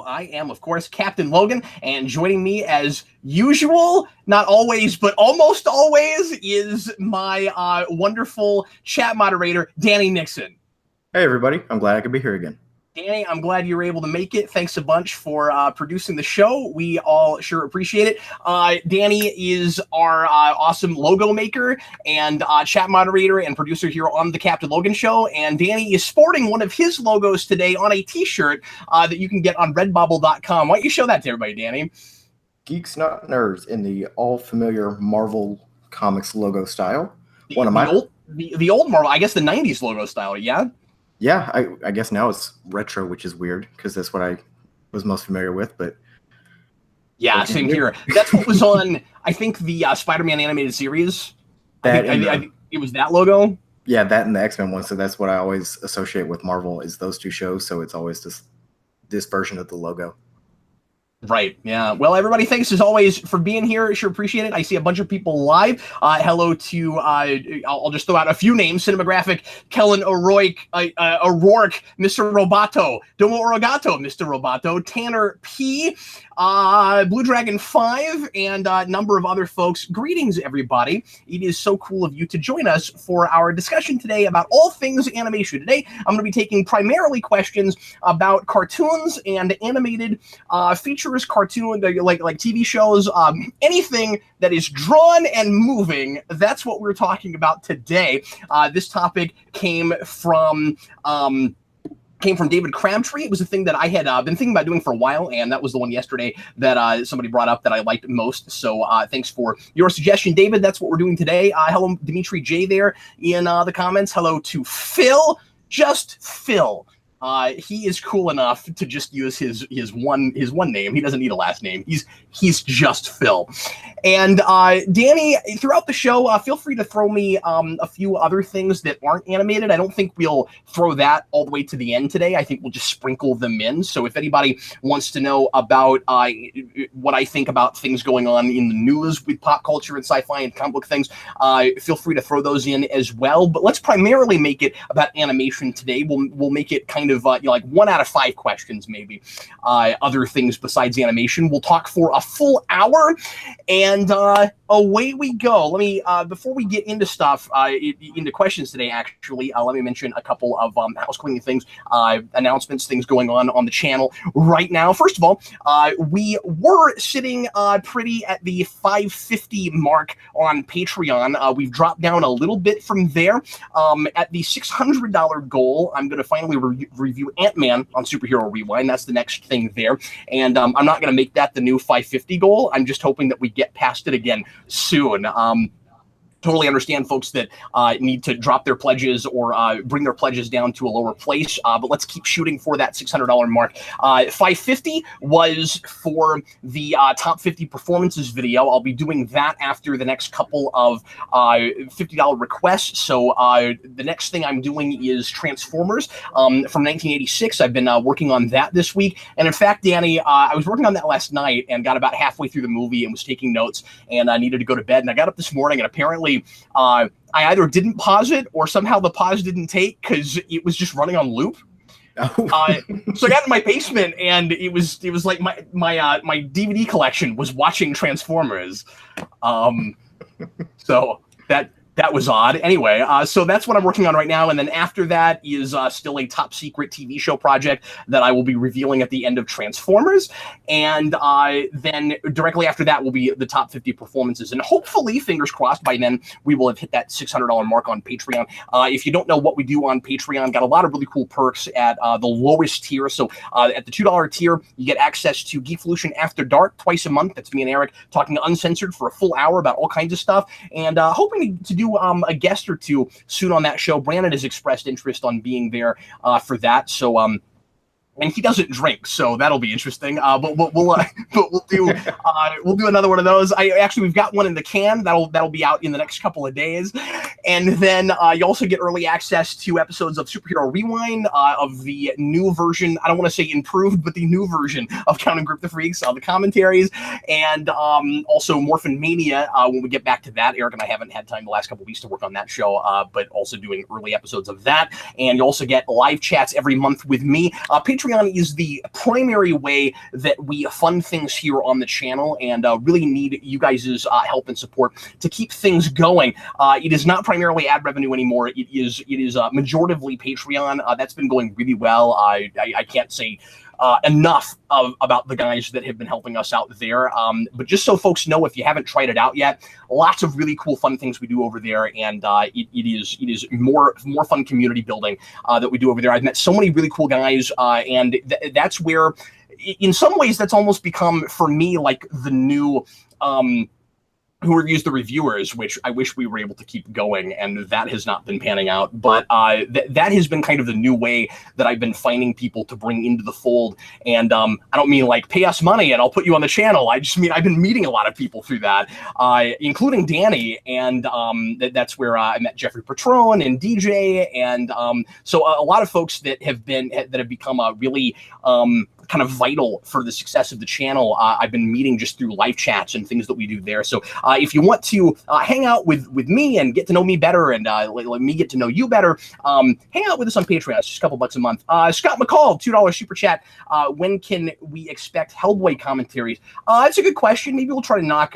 I am, of course, Captain Logan, and joining me as usual, not always, but almost always, is my wonderful chat moderator, Danny Nixon. Hey, everybody. I'm glad I could be here again. Danny, I'm glad you were able to make it. Thanks a bunch for producing the show. We all sure appreciate it. Danny is our awesome logo maker and chat moderator and producer here on the Captain Logan Show. And Danny is sporting one of his logos today on a t-shirt that you can get on redbubble.com. Why don't you show that to everybody, Danny? Geeks Not Nerds in the all-familiar Marvel Comics logo style. The old Marvel, I guess the 90s logo style, yeah? Yeah, I guess now it's retro, which is weird because that's what I was most familiar with. But yeah, same here. That's what was on, I think, the Spider-Man animated series. I think it was that logo. Yeah, that and the X-Men one. So that's what I always associate with Marvel is those two shows. So it's always this version of the logo. Right. Yeah. Well, everybody, thanks as always for being here. Sure appreciate it. I see a bunch of people live. Hello to, I'll just throw out a few names. Cinematographic, Kellen O'Rourke, Mr. Roboto, Domo Orogato, Mr. Roboto, Tanner P, Blue Dragon 5, and a number of other folks. Greetings, everybody. It is so cool of you to join us for our discussion today about all things animation. Today, I'm going to be taking primarily questions about cartoons and animated features, cartoon, like TV shows, anything that is drawn and moving. That's what we're talking about today. This topic came from David Crabtree. It was a thing that I had been thinking about doing for a while, and that was the one yesterday that somebody brought up that I liked most. So thanks for your suggestion, David. That's what we're doing today. Hello, Dimitri J there in the comments. Hello to Phil, just Phil. He is cool enough to just use his one name. He doesn't need a last name. He's just Phil. And Danny, throughout the show, feel free to throw me a few other things that aren't animated. I don't think we'll throw that all the way to the end today. I think we'll just sprinkle them in. So if anybody wants to know about what I think about things going on in the news with pop culture and sci-fi and comic book things, feel free to throw those in as well. But let's primarily make it about animation today. We'll make it kind of like 1 out of 5 questions, maybe. Other things besides animation. We'll talk for a full hour, and away we go. Let me before we get into stuff, into questions today. Actually, let me mention a couple of house cleaning things, announcements, things going on the channel right now. First of all, we were sitting pretty at the 550 mark on Patreon. We've dropped down a little bit from there. At the $600 goal, I'm going to finally review Ant-Man on Superhero Rewind. That's the next thing there. And I'm not going to make that the new 550 goal. I'm just hoping that we get past it again soon. Totally understand folks that need to drop their pledges or bring their pledges down to a lower place, but let's keep shooting for that $600 mark. 550 was for the top 50 performances video. I'll be doing that after the next couple of $50 requests. So the next thing I'm doing is Transformers from 1986. I've been working on that this week. And in fact, Danny, I was working on that last night and got about halfway through the movie and was taking notes, and I needed to go to bed. And I got up this morning, and apparently I either didn't pause it or somehow the pause didn't take because it was just running on loop. So I got in my basement, and it was like my DVD collection was watching Transformers. So that was odd. Anyway, so that's what I'm working on right now. And then after that is still a top secret TV show project that I will be revealing at the end of Transformers. And then directly after that will be the top 50 performances. And hopefully, fingers crossed, by then we will have hit that $600 mark on Patreon. If you don't know what we do on Patreon, got a lot of really cool perks at the lowest tier. So at the $2 tier, you get access to Geekvolution After Dark twice a month. That's me and Eric talking uncensored for a full hour about all kinds of stuff. And hoping to do a guest or two soon on that show. Brandon has expressed interest on being there for that. So and he doesn't drink, so that'll be interesting. But we'll do another one of those. We've got one in the can that'll be out in the next couple of days, and then you also get early access to episodes of Superhero Rewind, of the new version. I don't want to say improved, but the new version of Counting Group the Freaks, the commentaries, and also Morphin Mania. When we get back to that, Eric and I haven't had time the last couple of weeks to work on that show, but also doing early episodes of that. And you also get live chats every month with me. Patreon Patreon is the primary way that we fund things here on the channel, and really need you guys' help and support to keep things going. It is not primarily ad revenue anymore. It is majoritively Patreon. That's been going really well. I can't say enough about the guys that have been helping us out there. But just so folks know, if you haven't tried it out yet, lots of really cool, fun things we do over there, and it is more fun community building that we do over there. I've met so many really cool guys, and that's where, in some ways, that's almost become for me like the new. Who reviews the reviewers, which I wish we were able to keep going, and that has not been panning out. But that has been kind of the new way that I've been finding people to bring into the fold. And I don't mean like pay us money and I'll put you on the channel. I just mean I've been meeting a lot of people through that, including Danny. And that's where I met Jeffrey Patron and DJ, and so a lot of folks that have become a really kind of vital for the success of the channel. I've been meeting just through live chats and things that we do there. So if you want to hang out with me and get to know me better, and let me get to know you better, hang out with us on Patreon. It's just a couple bucks a month. Scott McCall, $2 super chat. When can we expect Hellboy commentaries? That's a good question. Maybe we'll try to knock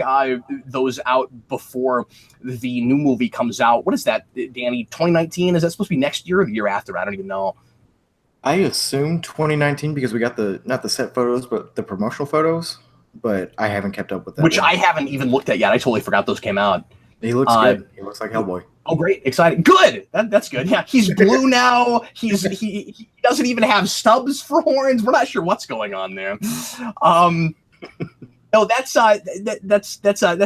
those out before the new movie comes out. What is that, Danny? 2019? Is that supposed to be next year or the year after? I don't even know. I assume 2019 because we got not the set photos, but the promotional photos. But I haven't kept up with that. Which I haven't even looked at yet. I totally forgot those came out. He looks good. He looks like Hellboy. Oh, great. Exciting. Good. That's good. Yeah, he's blue now. He doesn't even have stubs for horns. We're not sure what's going on there. No, that's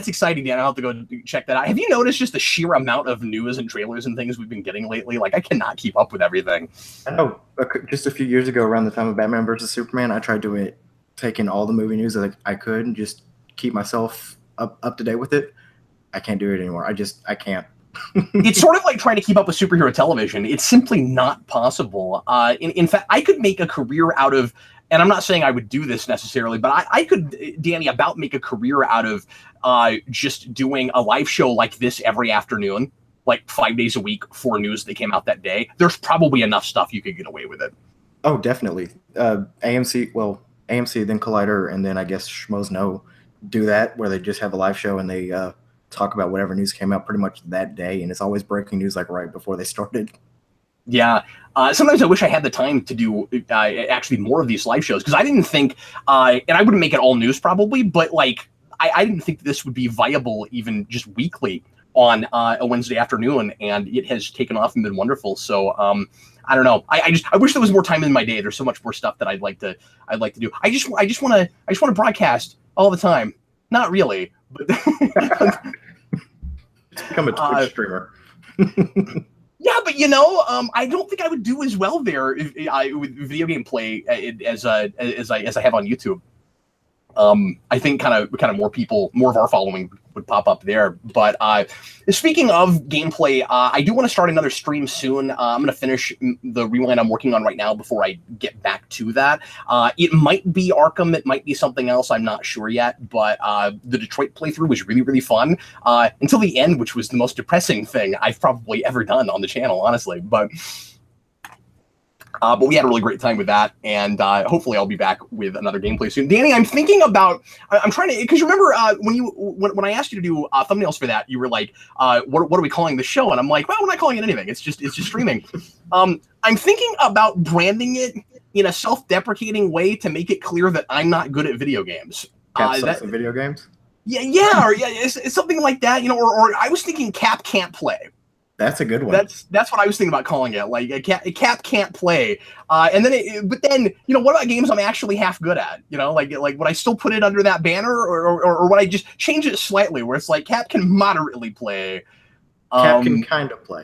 exciting, Dan. I'll have to go check that out. Have you noticed just the sheer amount of news and trailers and things we've been getting lately? Like, I cannot keep up with everything. I know. Just a few years ago, around the time of Batman vs. Superman, I tried to take in all the movie news that I could and just keep myself up to date with it. I can't do it anymore. I can't. It's sort of like trying to keep up with superhero television. It's simply not possible. In fact, I could make a career out of, and I'm not saying I would do this necessarily, but I could, Danny, about make a career out of just doing a live show like this every afternoon, like 5 days a week for news that came out that day. There's probably enough stuff you could get away with it. Oh, definitely. AMC, then Collider, and then I guess Schmoes Know do that, where they just have a live show and they talk about whatever news came out pretty much that day, and it's always breaking news like right before they started. Yeah. Sometimes I wish I had the time to do actually more of these live shows, because I didn't think, and I wouldn't make it all news probably, but like I didn't think this would be viable even just weekly on a Wednesday afternoon, and it has taken off and been wonderful. So I don't know. I wish there was more time in my day. There's so much more stuff that I'd like to do. I just want to broadcast all the time. Not really, but become a Twitch streamer. Yeah, but I don't think I would do as well there with video game play as I have on YouTube. I think kind of more of our following would pop up there. But speaking of gameplay, I do want to start another stream soon. I'm going to finish the Rewind I'm working on right now before I get back to that. It might be Arkham. It might be something else. I'm not sure yet. But the Detroit playthrough was really, really fun until the end, which was the most depressing thing I've probably ever done on the channel, honestly. But we had a really great time with that, and hopefully I'll be back with another gameplay soon. Danny, I'm thinking about, I'm trying to, because remember when I asked you to do thumbnails for that, you were like, what are we calling the show? And I'm like, well, we're not calling it anything. It's just streaming. I'm thinking about branding it in a self-deprecating way to make it clear that I'm not good at video games. Video games? Yeah, or it's something like that, or I was thinking Cap can't play. That's a good one. That's what I was thinking about calling it. Like a Cap can't play, and then what about games I'm actually half good at? Like would I still put it under that banner, or would I just change it slightly where it's like Cap can moderately play? Cap can kind of play.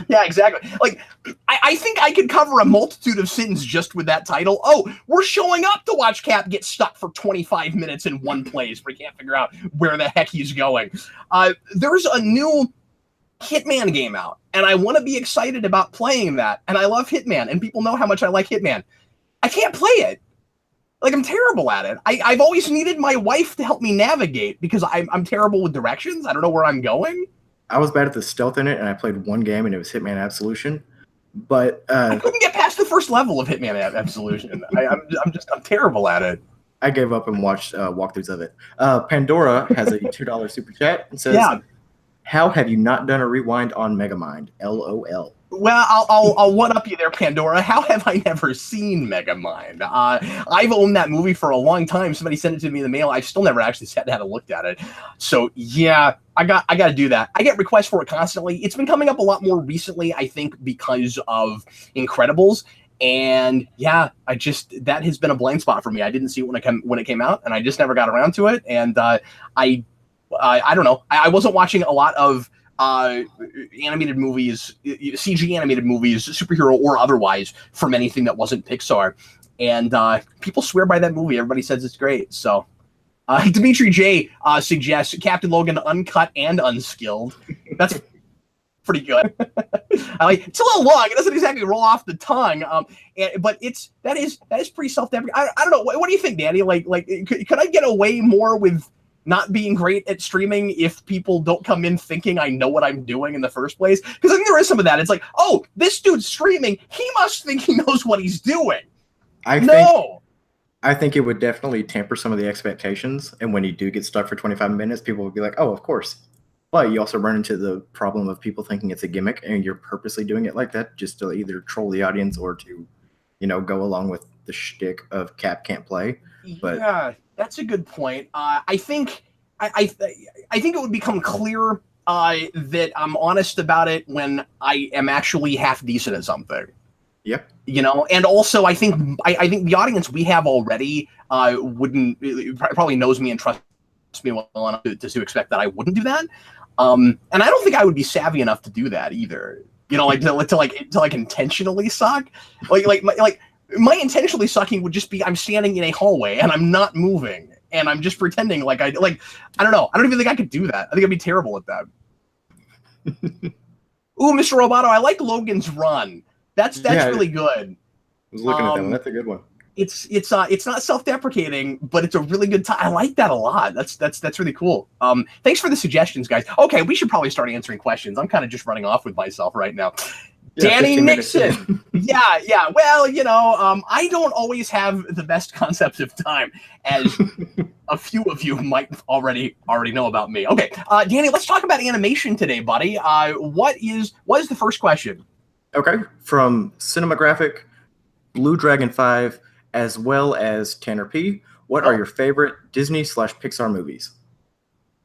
Yeah, exactly. Like I think I could cover a multitude of sins just with that title. Oh, we're showing up to watch Cap get stuck for 25 minutes in one place where he can't figure out where the heck he's going. There's a new Hitman game out, and I want to be excited about playing that, and I love Hitman, and people know how much I like Hitman. I can't play it. Like, I'm terrible at it. I've always needed my wife to help me navigate because I'm terrible with directions. I don't know where I'm going. I was bad at the stealth in it, and I played one game, and it was Hitman Absolution. But I couldn't get past the first level of Hitman Absolution. I'm terrible at it. I gave up and watched walkthroughs of it. Pandora has a $2 super chat and says, Yeah. "How have you not done a rewind on Megamind? LOL." Well, I'll one up you there, Pandora. How have I never seen Megamind? I've owned that movie for a long time. Somebody sent it to me in the mail. I've still never actually sat down and looked at it. So yeah, I got to do that. I get requests for it constantly. It's been coming up a lot more recently, I think, because of Incredibles. And yeah, that has been a blind spot for me. I didn't see it when it came out, and I just never got around to it. And I don't know. I wasn't watching a lot of animated movies, CG animated movies, superhero or otherwise, from anything that wasn't Pixar. And people swear by that movie. Everybody says it's great. So Dimitri J suggests Captain Logan uncut and unskilled. That's pretty good. It's a little long. It doesn't exactly roll off the tongue. But that is pretty self-deprecating. I don't know. What do you think, Danny? Like could I get away more with not being great at streaming if people don't come in thinking I know what I'm doing in the first place? Because I think there is some of that. It's like, oh, this dude's streaming. He must think he knows what he's doing. I think it would definitely temper some of the expectations. And when you do get stuck for 25 minutes, people will be like, oh, of course. But you also run into the problem of people thinking it's a gimmick and you're purposely doing it like that just to either troll the audience or to, go along with the shtick of Cap can't play. But yeah, that's a good point. I think it would become clear that I'm honest about it when I am actually half decent at something. Yep. And also I think the audience we have already probably knows me and trusts me well enough to expect that I wouldn't do that. And I don't think I would be savvy enough to do that either. To intentionally suck. My intentionally sucking would just be I'm standing in a hallway and I'm not moving and I'm just pretending I don't know. I don't even think I could do that. I think I'd be terrible at that. Ooh, Mr. Roboto, I like Logan's run. That's really good. I was looking at that one. That's a good one. It's not self-deprecating, but it's a really good time. I like that a lot. That's really cool. Thanks for the suggestions, guys. Okay, we should probably start answering questions. I'm kind of just running off with myself right now. Yeah, Danny Nixon. Yeah. Well, I don't always have the best concepts of time, as a few of you might already know about me. Okay, Danny, let's talk about animation today, buddy. What is the first question? Okay, from Cinematographic, Blue Dragon 5, as well as Tanner P. What are your favorite Disney/Pixar movies?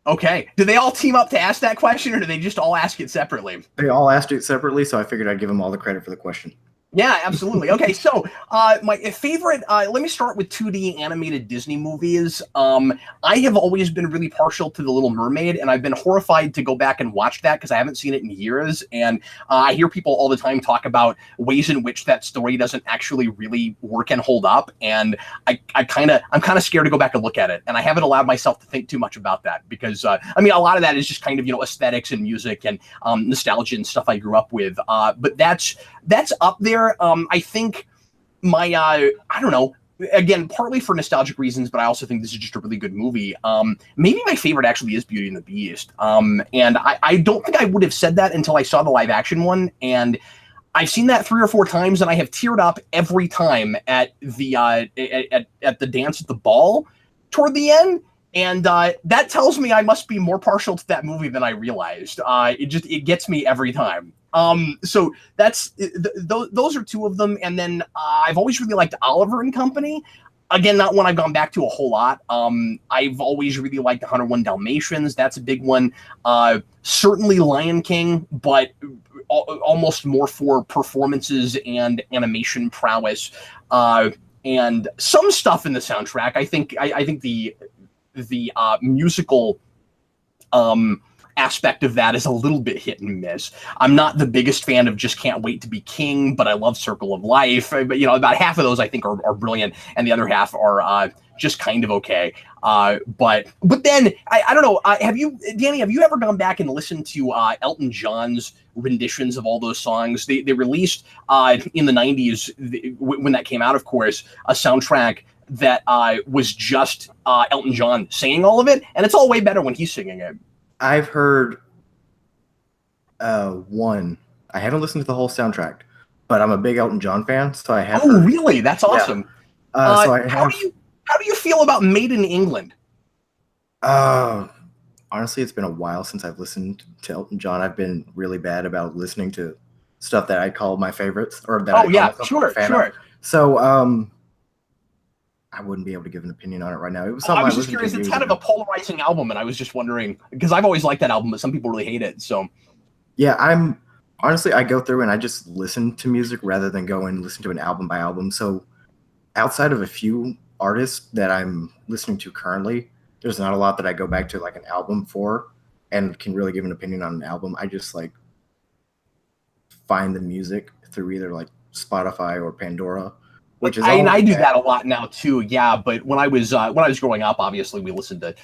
Okay. Do they all team up to ask that question, or do they just all ask it separately? They all asked it separately, so I figured I'd give them all the credit for the question. Yeah, absolutely. Okay, so my favorite, let me start with 2D animated Disney movies. I have always been really partial to The Little Mermaid, and I've been horrified to go back and watch that because I haven't seen it in years. And I hear people all the time talk about ways in which that story doesn't actually really work and hold up. And I'm kind of scared to go back and look at it. And I haven't allowed myself to think too much about that because, a lot of that is just kind of, aesthetics and music and nostalgia and stuff I grew up with. But that's up there. I think I don't know, again, partly for nostalgic reasons, but I also think this is just a really good movie. Maybe my favorite actually is Beauty and the Beast. And I don't think I would have said that until I saw the live action one. And I've seen that 3 or 4 times and I have teared up every time at the at the dance at the ball toward the end. And that tells me I must be more partial to that movie than I realized. It gets me every time. So that's those are 2 of them. And then I've always really liked Oliver and Company. Again, not one I've gone back to a whole lot. I've always really liked 101 Dalmatians. That's a big one. Certainly Lion King, but almost more for performances and animation prowess. And some stuff in the soundtrack. I think the musical aspect of that is a little bit hit and miss. I'm not the biggest fan of Just Can't Wait to Be King, but I love Circle of Life. But about half of those I think are brilliant, and the other half are just kind of okay. But then I don't know. Danny? Have you ever gone back and listened to Elton John's renditions of all those songs? They released in the '90s when that came out, of course, a soundtrack that was just Elton John singing all of it, and it's all way better when he's singing it. I've heard one. I haven't listened to the whole soundtrack, but I'm a big Elton John fan, so I have Oh, heard. really? That's awesome. So I How have. do you feel about Made in England? Honestly, it's been a while since I've listened to Elton John. I've been really bad about listening to stuff that I call my favorites or that I Oh call yeah, myself a sure, fan of. sure. So I wouldn't be able to give an opinion on it right now. It was I something was I just listened to curious. It's years kind of a ago. polarizing album, and I was just wondering because I've always liked that album, but some people really hate it. So Yeah, honestly, I go through and I just listen to music rather than go and listen to an album by album. So outside of a few artists that I'm listening to currently, there's not a lot that I go back to like an album for and can really give an opinion on an album. I just like find the music through either like Spotify or Pandora, which is all I do bad. that a lot now too. Yeah, but when I was growing up, obviously we listened to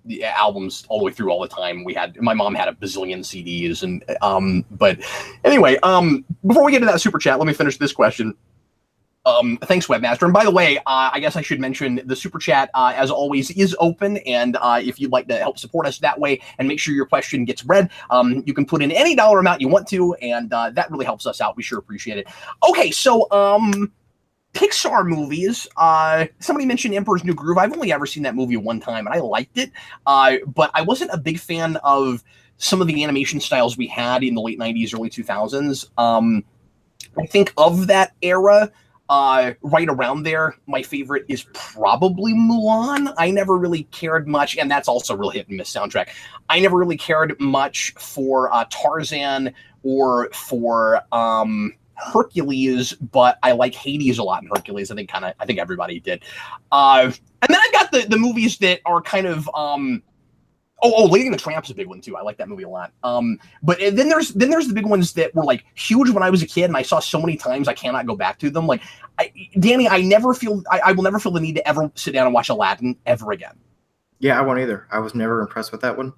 the albums all the way through all the time. My mom had a bazillion CDs, and but anyway, before we get to that super chat, let me finish this question. Thanks, Webmaster. And by the way, I guess I should mention the super chat, as always, is open. And if you'd like to help support us that way and make sure your question gets read, you can put in any dollar amount you want to, and that really helps us out. We sure appreciate it. Okay, so Pixar movies. Somebody mentioned Emperor's New Groove. I've only ever seen that movie one time, and I liked it. But I wasn't a big fan of some of the animation styles we had in the late '90s, early 2000s. I think of that era. Right around there, my favorite is probably Mulan. I never really cared much, and that's also a real hit and miss soundtrack. I never really cared much for Tarzan or for Hercules, but I like Hades a lot in Hercules. I think everybody did. And then I got the movies that are kind of Lady and the Tramp's a big one too. I like that movie a lot. But then there's the big ones that were like huge when I was a kid, and I saw so many times I cannot go back to them. Like Danny, I will never feel the need to ever sit down and watch Aladdin ever again. Yeah, I won't either. I was never impressed with that one.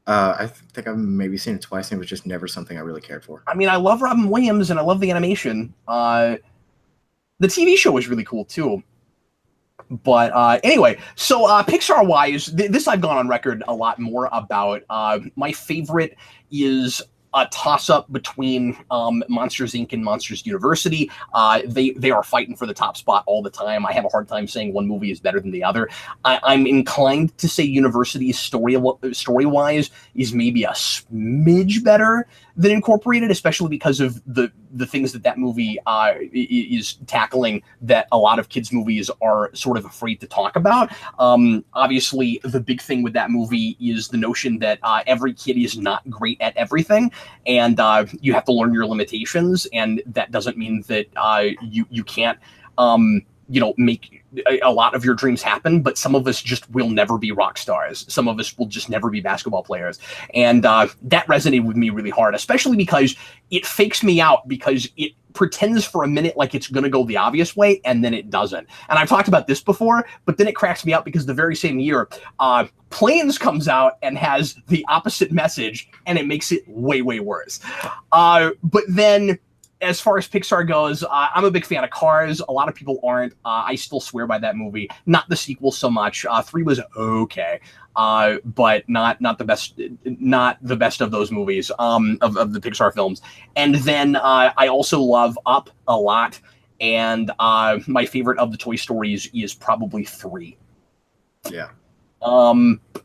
I think I've maybe seen it twice, and it was just never something I really cared for. I mean, I love Robin Williams and I love the animation. The TV show was really cool too. But anyway, so Pixar wise, this I've gone on record a lot more about. My favorite is a toss-up between Monsters Inc. and Monsters University. They are fighting for the top spot all the time. I have a hard time saying one movie is better than the other. I'm inclined to say University's story-wise is maybe a smidge better than Incorporated, especially because of the things that movie is tackling that a lot of kids' movies are sort of afraid to talk about. Obviously, the big thing with that movie is the notion that every kid is not great at everything, and you have to learn your limitations, and that doesn't mean that you can't make a lot of your dreams happen, but some of us just will never be rock stars. Some of us will just never be basketball players. And that resonated with me really hard, especially because it fakes me out, because it pretends for a minute like it's going to go the obvious way, and then it doesn't. And I've talked about this before, but then it cracks me out because the very same year, Planes comes out and has the opposite message, and it makes it way, way worse. But then, as far as Pixar goes, I'm a big fan of Cars. A lot of people aren't. I still swear by that movie. Not the sequel so much. 3 was okay, but not the best. Not the best of those movies of the Pixar films. And then I also love Up a lot. And my favorite of the Toy Stories is probably 3. Yeah.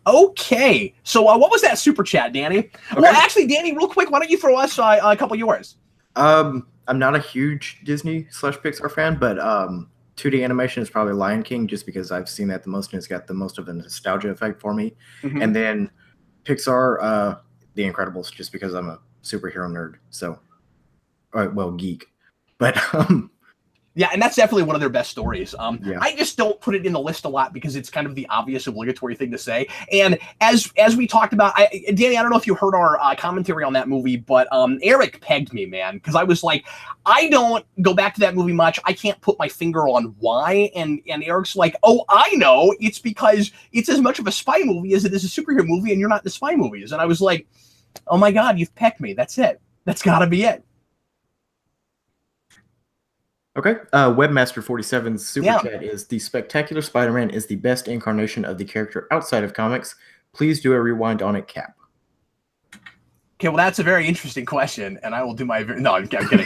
Okay. So what was that super chat, Danny? Okay. Well, actually, Danny, real quick, why don't you throw us a couple of yours? I'm not a huge Disney/Pixar fan, but 2D animation is probably Lion King, just because I've seen that the most and it's got the most of a nostalgia effect for me. Mm-hmm. And then Pixar, The Incredibles, just because I'm a superhero nerd. So, geek. But yeah, and that's definitely one of their best stories. Yeah. I just don't put it in the list a lot because it's kind of the obvious obligatory thing to say. And as we talked about, Danny, I don't know if you heard our commentary on that movie, but Eric pegged me, man, because I was like, I don't go back to that movie much. I can't put my finger on why. And Eric's like, oh, I know. It's because it's as much of a spy movie as it is a superhero movie, and you're not into spy movies. And I was like, oh my God, you've pegged me. That's it. That's got to be it. Okay, Webmaster47's super chat is: the Spectacular Spider-Man is the best incarnation of the character outside of comics. Please do a rewind on it, Cap. Okay, well, that's a very interesting question, and I will do my. No, I'm kidding.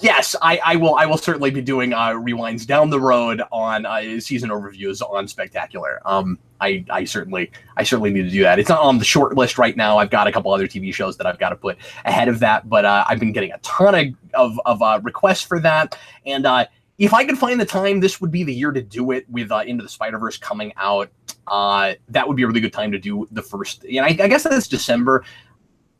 Yes, I will. I will certainly be doing rewinds down the road on season overviews on Spectacular. I certainly need to do that. It's not on the short list right now. I've got a couple other TV shows that I've got to put ahead of that, but I've been getting a ton of requests for that, and if I could find the time, this would be the year to do it with Into the Spider-Verse coming out. That would be a really good time to do the first. And I guess that's December.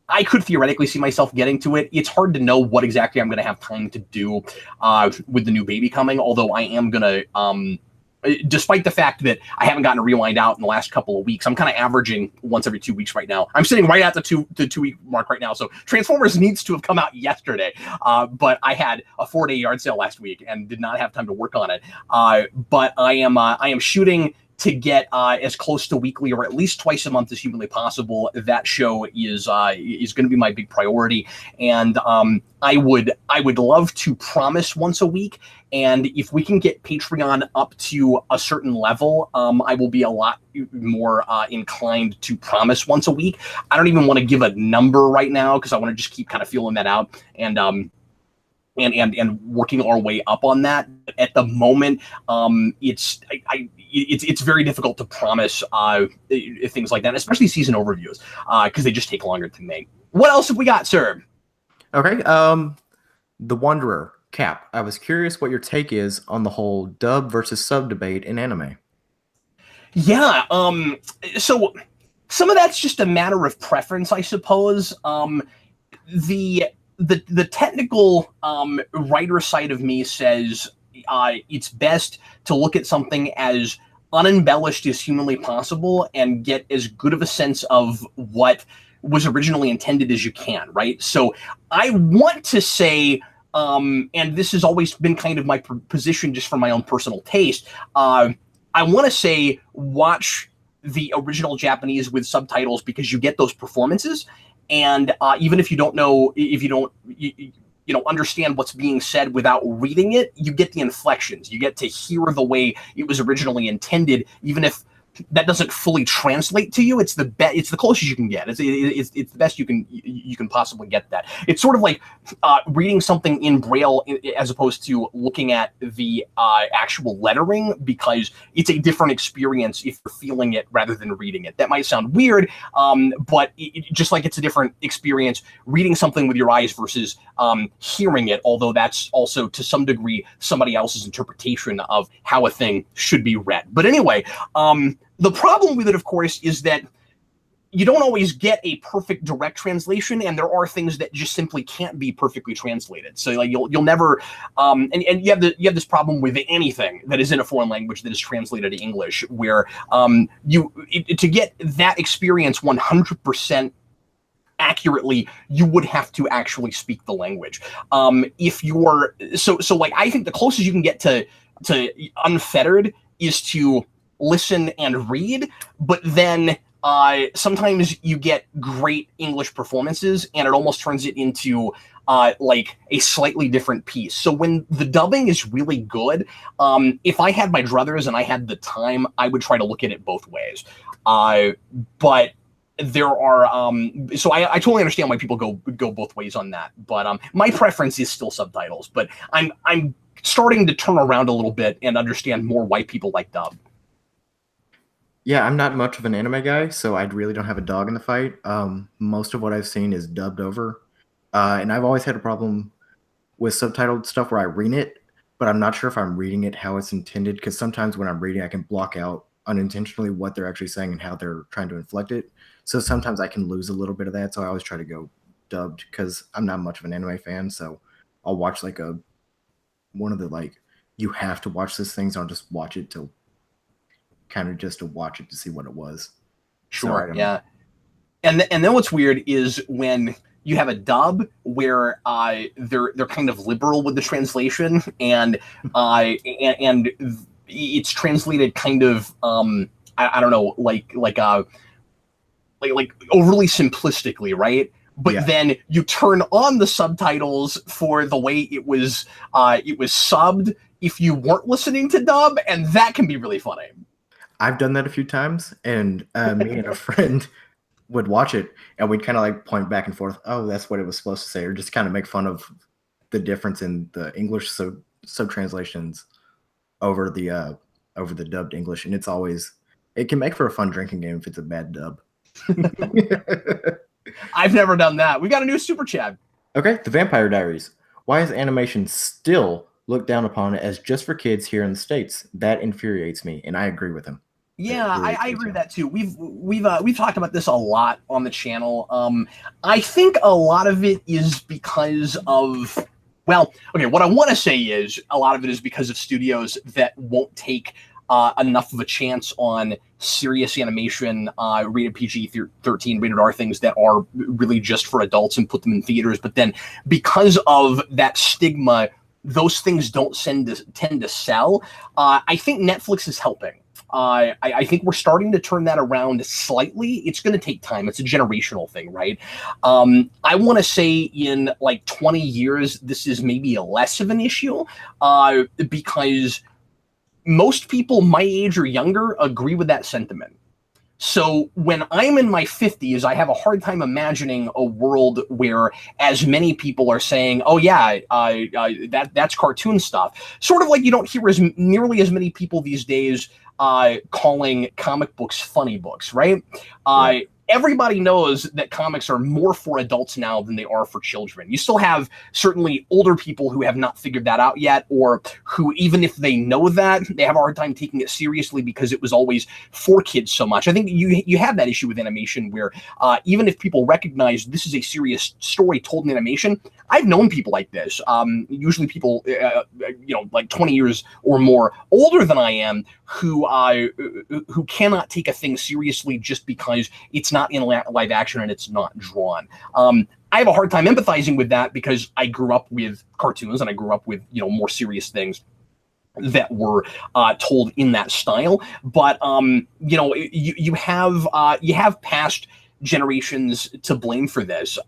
I could theoretically see myself getting to it. It's hard to know what exactly I'm going to have time to do with the new baby coming, although I am going to, despite the fact that I haven't gotten a rewind out in the last couple of weeks, I'm kind of averaging once every 2 weeks right now. I'm sitting right at the two week mark right now. So Transformers needs to have come out yesterday, but I had a 4-day yard sale last week and did not have time to work on it. But I am shooting to get as close to weekly or at least twice a month as humanly possible. That show is going to be my big priority, and I would love to promise once a week. And if we can get Patreon up to a certain level, I will be a lot more inclined to promise once a week. I don't even want to give a number right now because I want to just keep kind of feeling that out and working our way up on that. At the moment, it's very difficult to promise things like that, especially season overviews, because they just take longer to make. What else have we got, sir? Okay, The Wanderer, Cap. I was curious what your take is on the whole dub versus sub debate in anime. Yeah, so some of that's just a matter of preference, I suppose. The technical writer side of me says it's best to look at something as unembellished as humanly possible and get as good of a sense of what was originally intended as you can, right? So I want to say, and this has always been kind of my position just from my own personal taste, I want to say watch the original Japanese with subtitles because you get those performances. And even if you don't know, if you don't, understand what's being said without reading it, you get the inflections. You get to hear the way it was originally intended, even if that doesn't fully translate to you. It's the it's the closest you can get. It's the best you can possibly get that. It's sort of like reading something in Braille as opposed to looking at the actual lettering, because it's a different experience if you're feeling it rather than reading it. That might sound weird, but just like it's a different experience reading something with your eyes versus hearing it, although that's also to some degree somebody else's interpretation of how a thing should be read. But anyway, the problem with it, of course, is that you don't always get a perfect direct translation, and there are things that just simply can't be perfectly translated. So like you'll never, and you have this problem with anything that is in a foreign language that is translated to English, where to get that experience 100% accurately, you would have to actually speak the language. If you're so like, I think the closest you can get to unfettered is to listen and read, but then sometimes you get great English performances and it almost turns it into like a slightly different piece. So when the dubbing is really good, if I had my druthers and I had the time, I would try to look at it both ways. But there are so I totally understand why people go both ways on that. But my preference is still subtitles. But I'm starting to turn around a little bit and understand more why people like dub. Yeah, I'm not much of an anime guy, so I really don't have a dog in the fight. Most of what I've seen is dubbed over. And I've always had a problem with subtitled stuff where I read it, but I'm not sure if I'm reading it how it's intended, because sometimes when I'm reading, I can block out unintentionally what they're actually saying and how they're trying to inflect it. So sometimes I can lose a little bit of that, so I always try to go dubbed, because I'm not much of an anime fan, so I'll watch like one of the like, you have to watch this thing, so I'll just watch it to watch it to see what it was. Sure. So yeah. And then what's weird is when you have a dub where they're kind of liberal with the translation, and it's translated kind of I don't know, like overly simplistically, right? But yeah. Then you turn on the subtitles for the way it was subbed if you weren't listening to dub, and that can be really funny. I've done that a few times, and me and a friend, would watch it, and we'd kind of like point back and forth. Oh, that's what it was supposed to say, or just kind of make fun of the difference in the English sub translations over the dubbed English, and it can make for a fun drinking game if it's a bad dub. I've never done that. We got a new super chat. Okay, The Vampire Diaries. Why is animation still looked down upon as just for kids here in the States? That infuriates me, and I agree with him. Yeah, I agree with that too. We've talked about this a lot on the channel. I think a lot of it is because of, well, okay, what I want to say is a lot of it is because of studios that won't take enough of a chance on serious animation, rated PG-13, rated R things that are really just for adults and put them in theaters. But then because of that stigma, those things don't tend to sell. I think Netflix is helping. I think we're starting to turn that around slightly. It's going to take time. It's a generational thing, right? I want to say in like 20 years, this is maybe less of an issue because most people my age or younger agree with that sentiment. So when I'm in my 50s, I have a hard time imagining a world where as many people are saying, "Oh yeah, that's cartoon stuff." Sort of like you don't hear nearly as many people these days calling comic books funny books, right? Right. Everybody knows that comics are more for adults now than they are for children. You still have certainly older people who have not figured that out yet, or who, even if they know that, they have a hard time taking it seriously because it was always for kids so much. I think you have that issue with animation where even if people recognize this is a serious story told in animation, I've known people like this. Usually people, like 20 years or more older than I am, who cannot take a thing seriously just because it's not in live action and it's not drawn. I have a hard time empathizing with that because I grew up with cartoons and I grew up with more serious things that were told in that style. But you have past generations to blame for this,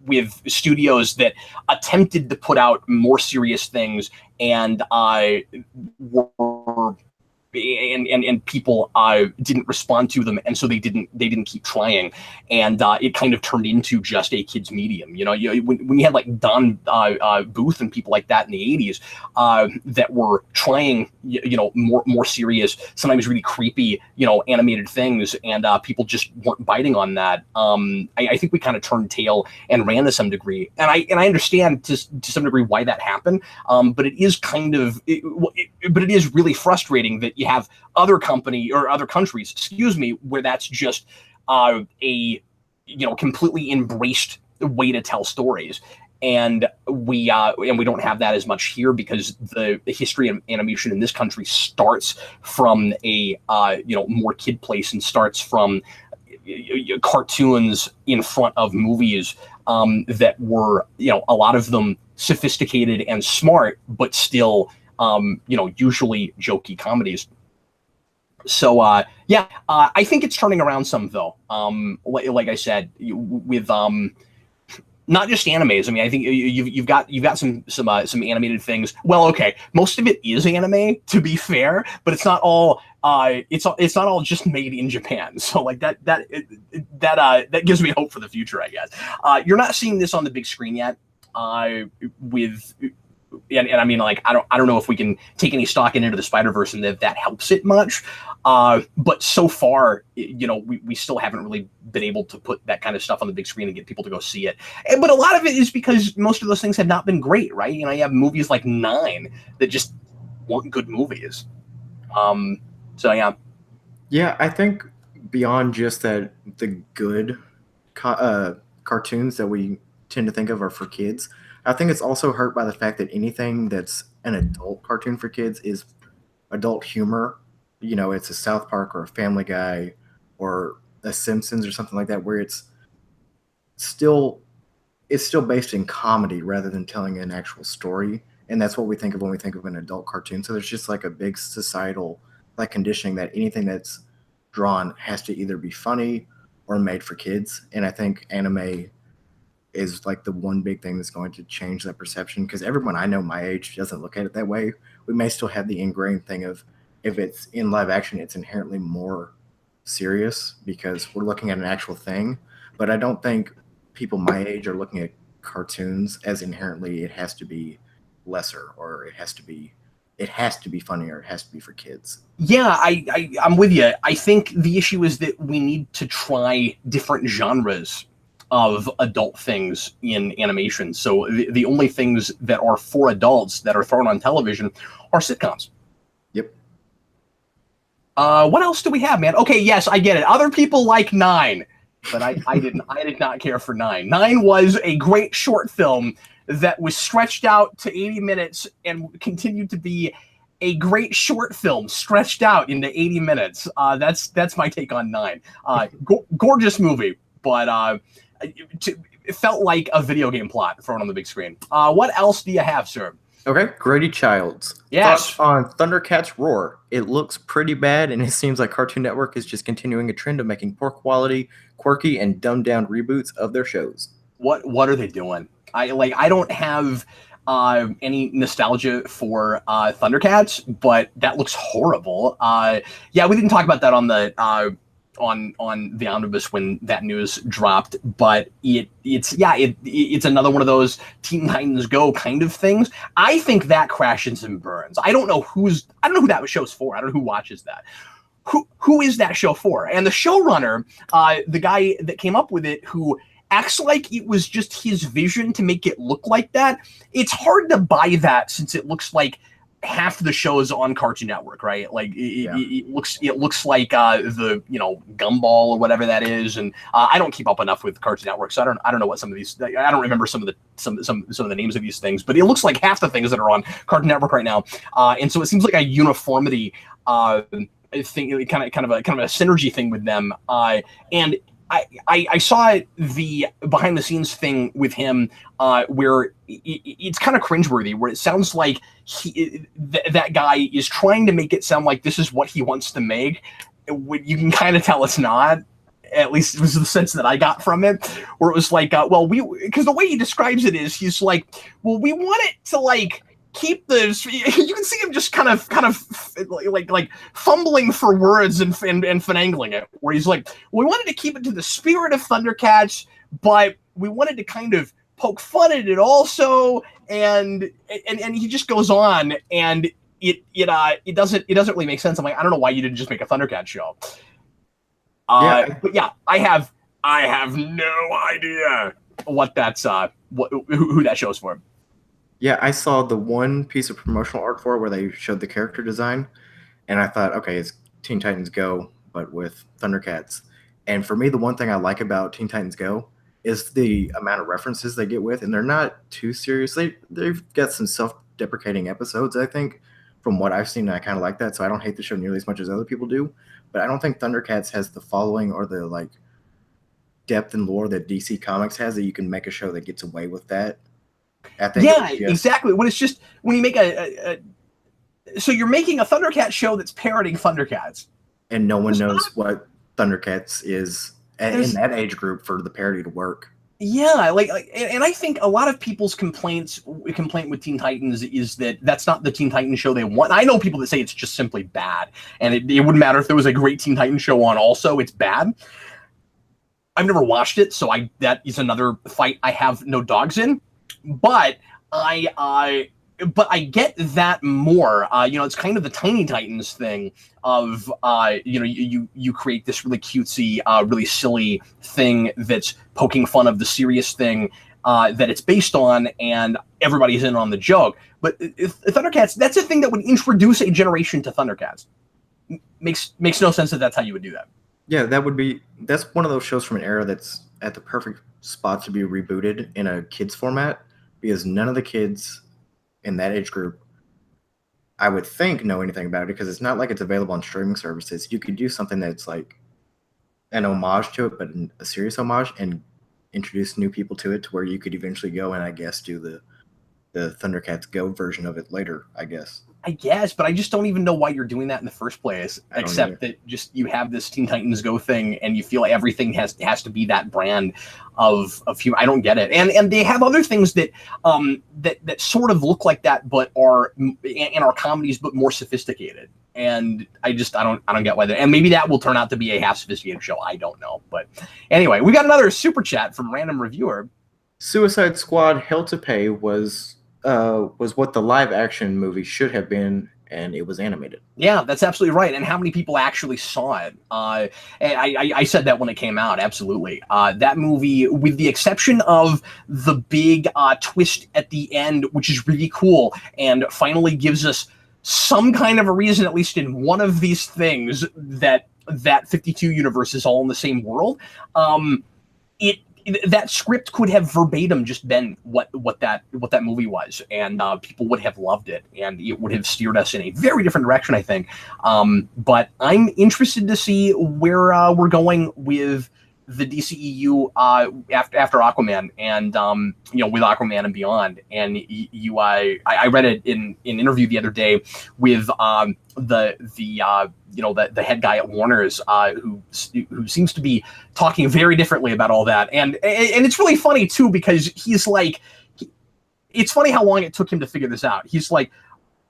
with studios that attempted to put out more serious things and were and people didn't respond to them, and so they didn't keep trying, and it kind of turned into just a kids medium. When you had like Don Booth and people like that in the 80s that were trying more serious, sometimes really creepy animated things, and people just weren't biting on that. I think we kind of turned tail and ran to some degree, and I understand to some degree why that happened, but it is but it is really frustrating that you have other countries, where that's just a completely embraced way to tell stories, and we don't have that as much here because the history of animation in this country starts from a more kid place and starts from cartoons in front of movies that were a lot of them sophisticated and smart, but still usually jokey comedies. So I think it's turning around some though. Like I said, with not just animes. I mean, I think you've got some animated things. Well, okay, most of it is anime, to be fair, but it's not all. It's not all just made in Japan. So like that gives me hope for the future, I guess. You're not seeing this on the big screen yet. With and I mean, like, I don't know if we can take any stock Into the Spider-Verse and that helps it much. But so far, we still haven't really been able to put that kind of stuff on the big screen and get people to go see it. But a lot of it is because most of those things have not been great, right? You have movies like 9 that just weren't good movies. So yeah. Yeah, I think beyond just that, the good cartoons that we tend to think of are for kids. I think it's also hurt by the fact that anything that's an adult cartoon for kids is adult humor. It's a South Park or a Family Guy or a Simpsons or something like that, where it's still based in comedy rather than telling an actual story. And that's what we think of when we think of an adult cartoon. So there's just like a big societal like conditioning that anything that's drawn has to either be funny or made for kids. And I think anime is like the one big thing that's going to change that perception, because everyone I know my age doesn't look at it that way. We may still have the ingrained thing of if it's in live action, it's inherently more serious because we're looking at an actual thing. But I don't think people my age are looking at cartoons as inherently it has to be lesser, or it has to be funny, or it has to be for kids. Yeah, I'm with you. I think the issue is that we need to try different genres of adult things in animation. So the only things that are for adults that are thrown on television are sitcoms. Yep. What else do we have, man? Okay, yes, I get it. Other people like Nine, but I did not care for Nine. Nine was a great short film that was stretched out to 80 minutes and continued to be a great short film stretched out into 80 minutes. That's my take on Nine. Gorgeous movie, but it felt like a video game plot thrown on the big screen. What else do you have, sir? Okay, Grady Childs. Yes. Thoughts on Thundercats Roar. It looks pretty bad, and it seems like Cartoon Network is just continuing a trend of making poor quality, quirky, and dumbed down reboots of their shows. What are they doing? I don't have any nostalgia for Thundercats, but that looks horrible. Yeah, we didn't talk about that on the on the omnibus when that news dropped, but it's another one of those Teen Titans Go kind of things. I think that crashes and burns. I don't know who that show's for. I don't know who watches that. Who is that show for? And the showrunner, the guy that came up with it, who acts like it was just his vision to make it look like that. It's hard to buy that since it looks like half the shows on Cartoon Network, right? Like it looks like the Gumball or whatever that is, and I don't keep up enough with Cartoon Network, so I don't know what some of these. I don't remember some of the names of these things, but it looks like half the things that are on Cartoon Network right now, and so it seems like a uniformity thing, kind of a synergy thing with them, and. I saw the behind the scenes thing with him where it's kind of cringeworthy, where it sounds like that guy is trying to make it sound like this is what he wants to make. You can kind of tell it's not. At least it was the sense that I got from it, where it was like, because the way he describes it is, he's like, well, we want it to like keep this. You can see him just kind of like fumbling for words and finagling it, where he's like, we wanted to keep it to the spirit of Thundercats, but we wanted to kind of poke fun at it also, and he just goes on, and it doesn't really make sense. I'm like, I don't know why you didn't just make a Thundercats show. But yeah, I have no idea what that's who that show's for. Yeah, I saw the one piece of promotional art for it where they showed the character design, and I thought, okay, it's Teen Titans Go, but with Thundercats. And for me, the one thing I like about Teen Titans Go is the amount of references they get with, and they're not too serious. They've got some self-deprecating episodes, I think, from what I've seen, and I kind of like that, so I don't hate the show nearly as much as other people do. But I don't think Thundercats has the following or the like depth and lore that DC Comics has, that you can make a show that gets away with that. Exactly. When it's just when you make so you're making a Thundercats show that's parroting Thundercats, and no one knows what Thundercats is in that age group for the parody to work. Yeah, and I think a lot of people's complaint with Teen Titans is that that's not the Teen Titans show they want. I know people that say it's just simply bad, and it wouldn't matter if there was a great Teen Titans show on. Also, it's bad. I've never watched it, so that is another fight I have no dogs in. But I get that more. It's kind of the Tiny Titans thing of you create this really cutesy, really silly thing that's poking fun of the serious thing that it's based on, and everybody's in on the joke. But Thundercats, that's a thing that would introduce a generation to Thundercats. Makes no sense that that's how you would do that. Yeah, that's one of those shows from an era that's at the perfect spot to be rebooted in a kids format, because none of the kids in that age group, I would think, know anything about it, because it's not like it's available on streaming services. You could do something that's like an homage to it, but a serious homage, and introduce new people to it, to where you could eventually go and I guess do the Thundercats Go version of it later, I guess. But I just don't even know why you're doing that in the first place, except that just you have this Teen Titans Go thing, and you feel like everything has to be that brand of humor. I don't get it. And they have other things that that sort of look like that, but are comedies, but more sophisticated. And I don't get why that. And maybe that will turn out to be a half sophisticated show. I don't know. But anyway, we got another super chat from random reviewer. Suicide Squad: Hell to Pay was what the live action movie should have been, and it was animated. Yeah, that's absolutely right. And how many people actually saw it? And I said that when it came out. Absolutely. That movie, with the exception of the big twist at the end, which is really cool and finally gives us some kind of a reason, at least in one of these things, that 52 universe is all in the same world. That script could have verbatim just been what that movie was, and people would have loved it, and it would have steered us in a very different direction, I think. But I'm interested to see where we're going with the DCEU after Aquaman, and with Aquaman and beyond. And I read it in an interview the other day with the head guy at Warner's, who seems to be talking very differently about all that, and it's really funny too, because he's like, it's funny how long it took him to figure this out. He's like,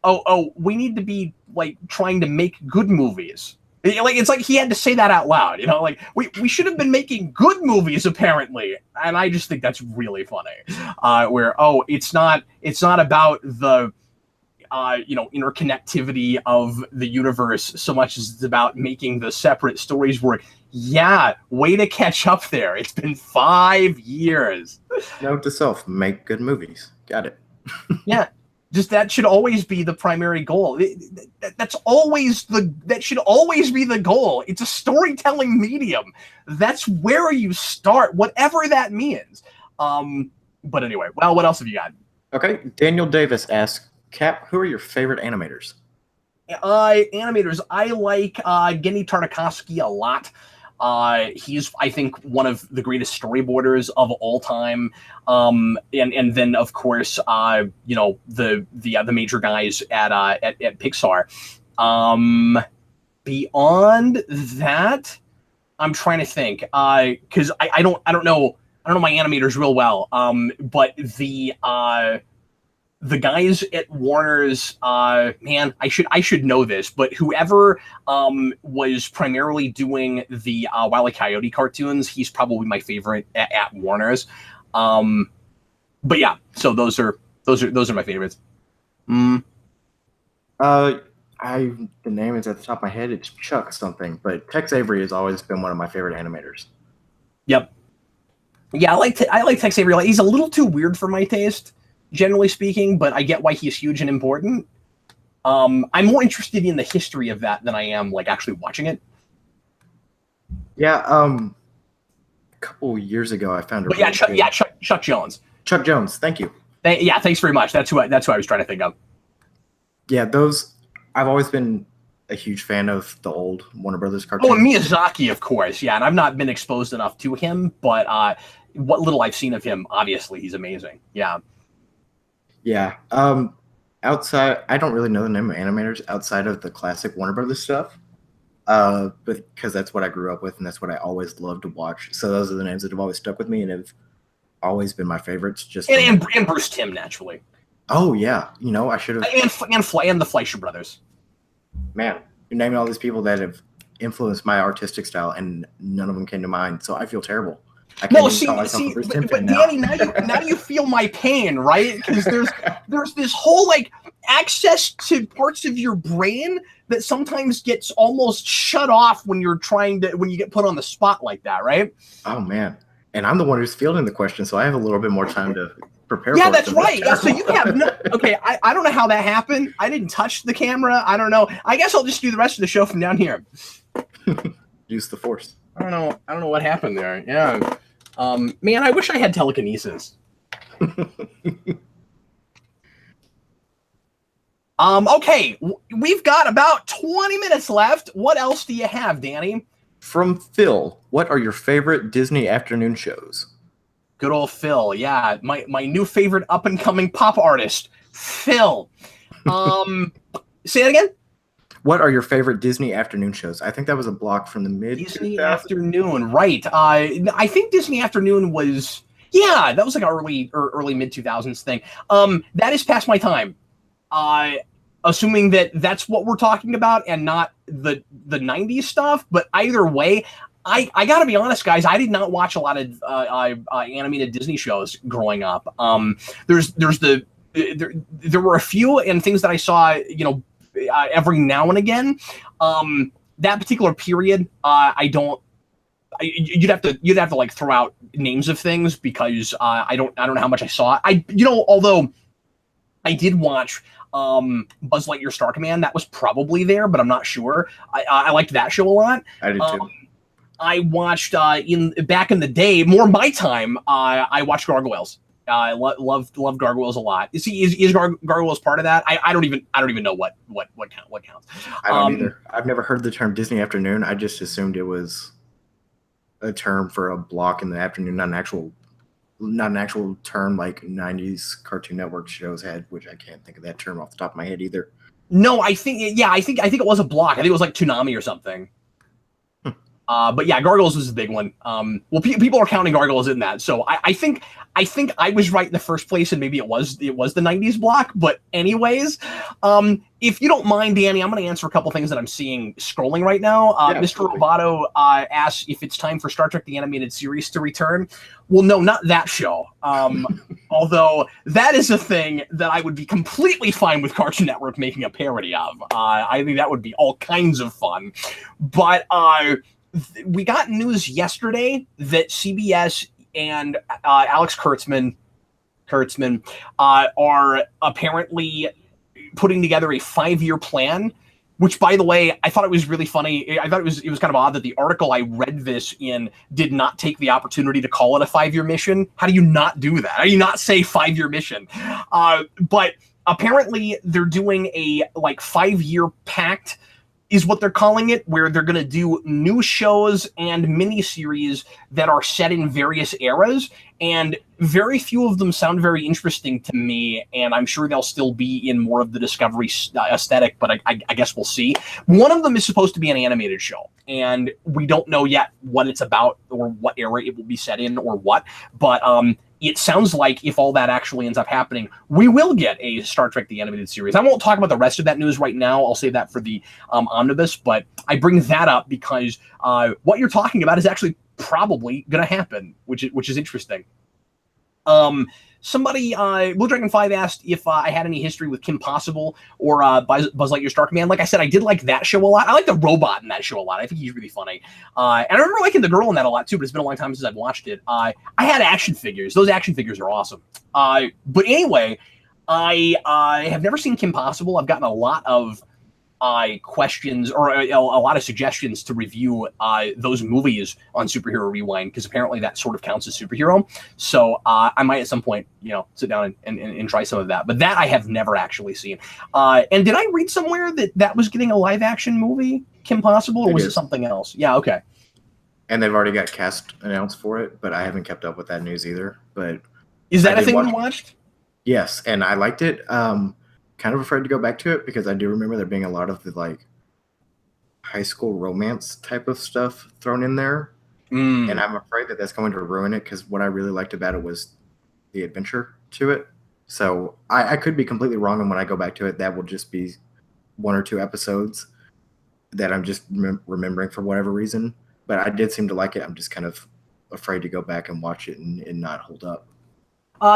oh, we need to be like trying to make good movies. Like, it's like he had to say that out loud, like we should have been making good movies apparently. And I just think that's really funny, where, it's not about the interconnectivity of the universe so much as it's about making the separate stories work. Yeah, way to catch up there. It's been 5 years. Note to self: make good movies. Got it. Yeah. Just that should always be the primary goal. That should always be the goal. It's a storytelling medium. That's where you start, whatever that means. But anyway, well, what else have you got? Okay, Daniel Davis asks, Cap, who are your favorite animators? Animators, I like Genny Tartakovsky a lot. He's, I think, one of the greatest storyboarders of all time. And then of course, the major guys at Pixar. Beyond that, I'm trying to think, because I don't know my animators real well. But the guys at Warner's, man, I should know this, but whoever was primarily doing the Wile E. Coyote cartoons, he's probably my favorite at Warner's. But yeah, so those are my favorites. The name is at the top of my head. It's Chuck something, but Tex Avery has always been one of my favorite animators. Yep. Yeah, I like Tex Avery. He's a little too weird for my taste, generally speaking, but I get why he's huge and important. I'm more interested in the history of that than I am like actually watching it. Yeah, a couple years ago I found Chuck Jones. Chuck Jones, thank you. Thanks very much. That's who I was trying to think of. Yeah, I've always been a huge fan of the old Warner Brothers cartoons. Oh, and Miyazaki, of course. Yeah, and I've not been exposed enough to him, but what little I've seen of him, obviously he's amazing. Yeah. Yeah. Outside, I don't really know the name of animators outside of the classic Warner Brothers stuff, but because that's what I grew up with and that's what I always loved to watch. So those are the names that have always stuck with me and have always been my favorites. And Bruce Timm, naturally. Oh yeah, I should have. And the Fleischer Brothers. Man, you're naming all these people that have influenced my artistic style, and none of them came to mind. So I feel terrible. But Danny, now you feel my pain, right? Because there's this whole like access to parts of your brain that sometimes gets almost shut off when you get put on the spot like that, right? Oh man, and I'm the one who's fielding the question, so I have a little bit more time to prepare. Yeah, that's right. Yeah, so you have no. Okay, I don't know how that happened. I didn't touch the camera. I don't know. I guess I'll just do the rest of the show from down here. Use the force. I don't know what happened there. Yeah. Man, I wish I had telekinesis. Okay, we've got about 20 minutes left. What else do you have, Danny? From Phil, what are your favorite Disney afternoon shows? Good old Phil, yeah. My new favorite up-and-coming pop artist, Phil. Say it again? What are your favorite Disney afternoon shows? I think that was a block from the mid Disney Afternoon, right? I think Disney Afternoon was, yeah, that was like an early mid 2000s thing. That is past my time. assuming that that's what we're talking about and not the 90s stuff. But either way, I gotta be honest, guys, I did not watch a lot of animated Disney shows growing up. There were a few and things that I saw, every now and again. That particular period, you'd have to like throw out names of things because I don't know how much I saw. Although I did watch Buzz Lightyear Star Command, that was probably there, but I'm not sure. I liked that show a lot. I did too. I watched back in the day, more my time. I watched Gargoyles. I love Gargoyles a lot. Is Gargoyles part of that? I don't even know what counts. I don't either. I've never heard the term Disney Afternoon. I just assumed it was a term for a block in the afternoon, not an actual term like 90s Cartoon Network shows had, which I can't think of that term off the top of my head either. No, I think it was a block. I think it was like Toonami or something. But yeah, Gargoyles was a big one. Well, people are counting Gargoyles in that, so I think I was right in the first place, and maybe it was the 90s block. But anyways, if you don't mind, Danny, I'm going to answer a couple things that I'm seeing scrolling right now. Yeah, Mr. Roboto asks if it's time for Star Trek the Animated Series to return. Well, no, not that show. Although that is a thing that I would be completely fine with Cartoon Network making a parody of. I think that would be all kinds of fun. But we got news yesterday that CBS and Alex Kurtzman are apparently putting together a 5-year plan, which, by the way, I thought it was really funny. I thought it was kind of odd that the article I read this in did not take the opportunity to call it a 5-year mission. How do you not do that? How do you not say 5-year mission? But apparently they're doing a 5-year pact is what they're calling it, where they're going to do new shows and miniseries that are set in various eras, and very few of them sound very interesting to me, and I'm sure they'll still be in more of the Discovery aesthetic, but I guess we'll see. One of them is supposed to be an animated show, and we don't know yet what it's about or what era it will be set in or what, but it sounds like if all that actually ends up happening, we will get a Star Trek the Animated Series. I won't talk about the rest of that news right now. I'll save that for the omnibus, but I bring that up because what you're talking about is actually probably going to happen, which is interesting. Somebody, Blue Dragon 5 asked if I had any history with Kim Possible or Buzz Lightyear Star Command. Like I said, I did like that show a lot. I like the robot in that show a lot. I think he's really funny. And I remember liking the girl in that a lot too, but it's been a long time since I've watched it. I had action figures. Those action figures are awesome. But anyway, I have never seen Kim Possible. I've gotten a lot of questions or a lot of suggestions to review those movies on Superhero Rewind, because apparently that sort of counts as superhero. So I might at some point, sit down and try some of that. But that I have never actually seen. And did I read somewhere that was getting a live action movie, Kim Possible, or was it something else? Yeah, okay. And they've already got cast announced for it, but I haven't kept up with that news either. But is that a thing you watched? Yes, and I liked it. Kind of afraid to go back to it because I do remember there being a lot of the high school romance type of stuff thrown in there, and I'm afraid that that's going to ruin it because what I really liked about it was the adventure to it. So I could be completely wrong, and when I go back to it, that will just be 1 or 2 episodes that I'm just remembering for whatever reason. But I did seem to like it. I'm just kind of afraid to go back and watch it and not hold up.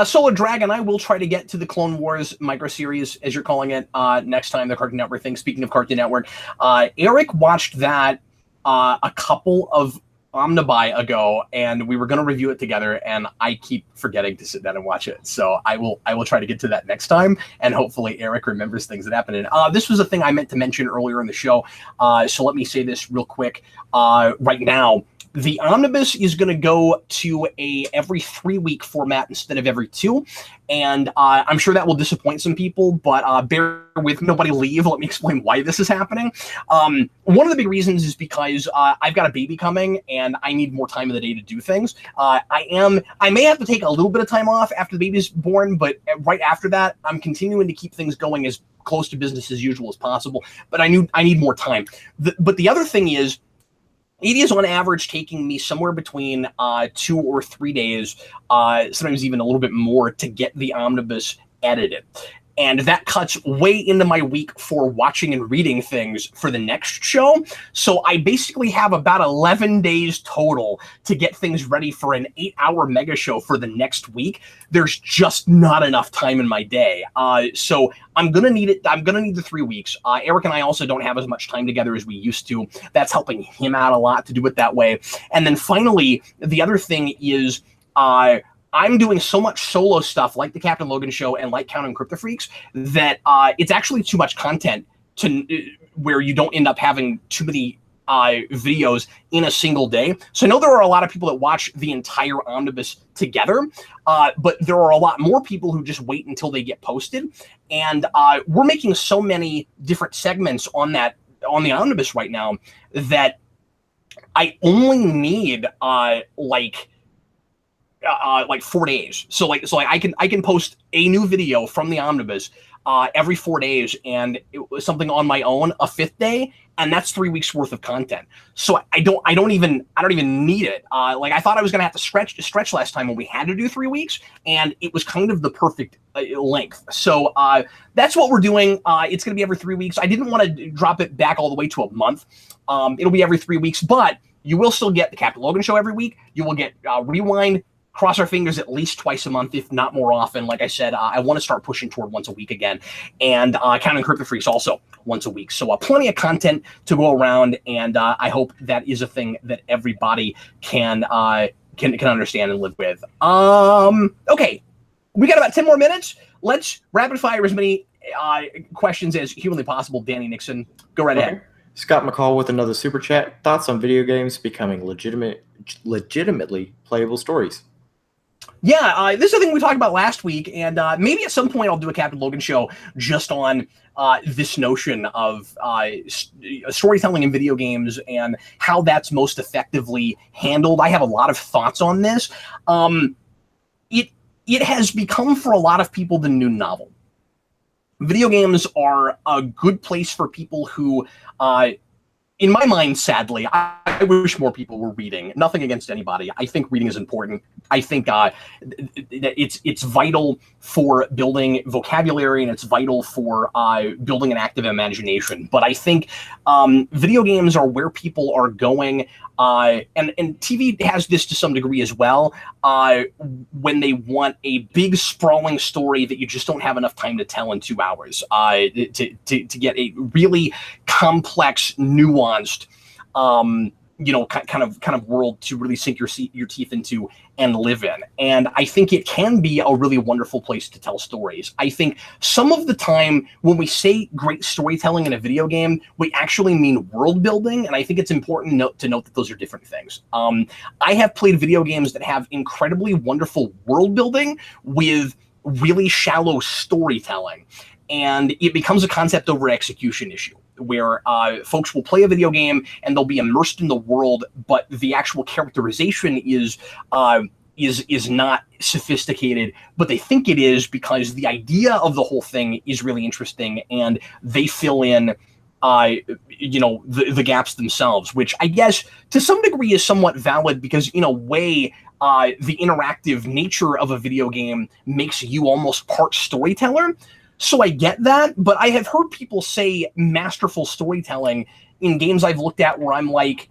Solar Dragon, I will try to get to the Clone Wars micro-series, as you're calling it, next time, the Cartoon Network thing. Speaking of Cartoon Network, Eric watched that a couple of Omnibuy ago, and we were going to review it together, and I keep forgetting to sit down and watch it. So I will try to get to that next time, and hopefully Eric remembers things that happened. And this was a thing I meant to mention earlier in the show, so let me say this real quick right now. The omnibus is going to go to a every 3-week format instead of every 2. And I'm sure that will disappoint some people, but bear with me. Nobody leave. Let me explain why this is happening. One of the big reasons is because I've got a baby coming and I need more time in the day to do things. I may have to take a little bit of time off after the baby's born, but right after that, I'm continuing to keep things going as close to business as usual as possible. But I need more time. But the other thing is, it is on average taking me somewhere between 2 or 3 days, sometimes even a little bit more, to get the omnibus edited. and that cuts way into my week for watching and reading things for the next show. So I basically have about 11 days total to get things ready for an 8-hour mega show for the next week. There's just not enough time in my day. So I'm going to need it. I'm going to need the 3 weeks. Eric and I also don't have as much time together as we used to. That's helping him out a lot to do it that way. And then finally, the other thing is, I'm doing so much solo stuff like the Captain Logan show and like Count and Crypto Freaks that it's actually too much content to where you don't end up having too many videos in a single day. So I know there are a lot of people that watch the entire omnibus together, but there are a lot more people who just wait until they get posted. And we're making so many different segments on the omnibus right now that I only need like 4 days. So I can post a new video from the omnibus every 4 days, and it was something on my own a 5th day, and that's 3 weeks worth of content. So I don't even need it. Like I thought I was gonna have to stretch last time when we had to do 3 weeks, and it was kind of the perfect length. So that's what we're doing. It's gonna be every 3 weeks. I didn't want to drop it back all the way to a month. It'll be every 3 weeks, but you will still get the Captain Logan show every week. You will get Rewind. Cross our fingers at least twice a month, if not more often. Like I said, I want to start pushing toward once a week again. And Count and Crypto Freaks also once a week. So plenty of content to go around, and I hope that is a thing that everybody can understand and live with. Okay, we got about 10 more minutes. Let's rapid fire as many questions as humanly possible. Danny Nixon, go right ahead. Scott McCall with another super chat. Thoughts on video games becoming legitimately playable stories? Yeah, this is a thing we talked about last week, and maybe at some point I'll do a Captain Logan show just on this notion of storytelling in video games and how that's most effectively handled. I have a lot of thoughts on this. It has become for a lot of people the new novel. Video games are a good place for people who, in my mind, sadly, I wish more people were reading. Nothing against anybody. I think reading is important. I think it's vital for building vocabulary, and it's vital for building an active imagination. But I think video games are where people are going, and TV has this to some degree as well, when they want a big, sprawling story that you just don't have enough time to tell in 2 hours, to get a really complex, nuanced, kind of world to really sink your teeth into and live in. And I think it can be a really wonderful place to tell stories. I think some of the time when we say great storytelling in a video game, we actually mean world building. And I think it's important to note that those are different things. I have played video games that have incredibly wonderful world building with really shallow storytelling. And it becomes a concept over execution issue, where folks will play a video game and they'll be immersed in the world, but the actual characterization is not sophisticated, but they think it is because the idea of the whole thing is really interesting, and they fill in the gaps themselves, which I guess to some degree is somewhat valid, because in a way the interactive nature of a video game makes you almost part storyteller. So I get that, but I have heard people say masterful storytelling in games I've looked at where I'm like,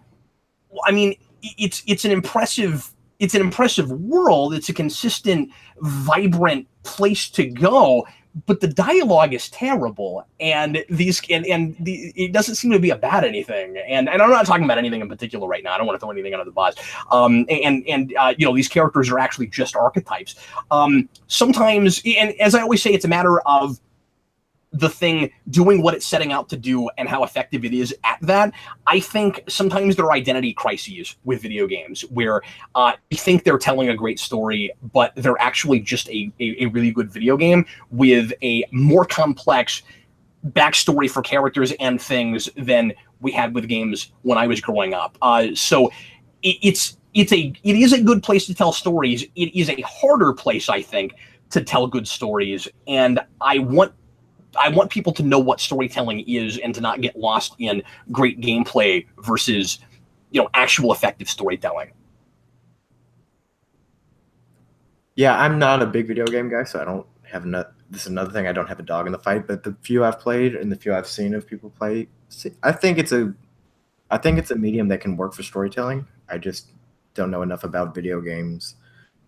I mean, it's an impressive world. It's a consistent, vibrant place to go, but the dialogue is terrible, and it doesn't seem to be about anything. And I'm not talking about anything in particular right now. I don't want to throw anything under the bus. These characters are actually just archetypes. Sometimes, and as I always say, it's a matter of the thing doing what it's setting out to do and how effective it is at that. I think sometimes there are identity crises with video games where you think they're telling a great story, but they're actually just a really good video game with a more complex backstory for characters and things than we had with games when I was growing up. So it is a good place to tell stories. It is a harder place, I think, to tell good stories, and I want people to know what storytelling is and to not get lost in great gameplay versus, actual effective storytelling. Yeah, I'm not a big video game guy, so I don't have this is another thing. I don't have a dog in the fight, but the few I've played and the few I've seen of people play, I think it's a medium that can work for storytelling. I just don't know enough about video games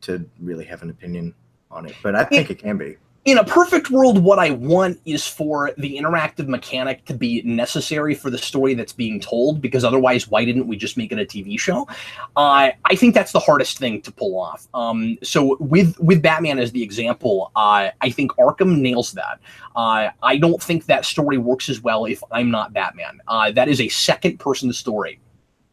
to really have an opinion on it, but I think it can be. In a perfect world, what I want is for the interactive mechanic to be necessary for the story that's being told, because otherwise, why didn't we just make it a TV show? I think that's the hardest thing to pull off. So with Batman as the example, I think Arkham nails that. I don't think that story works as well if I'm not Batman. That is a second-person story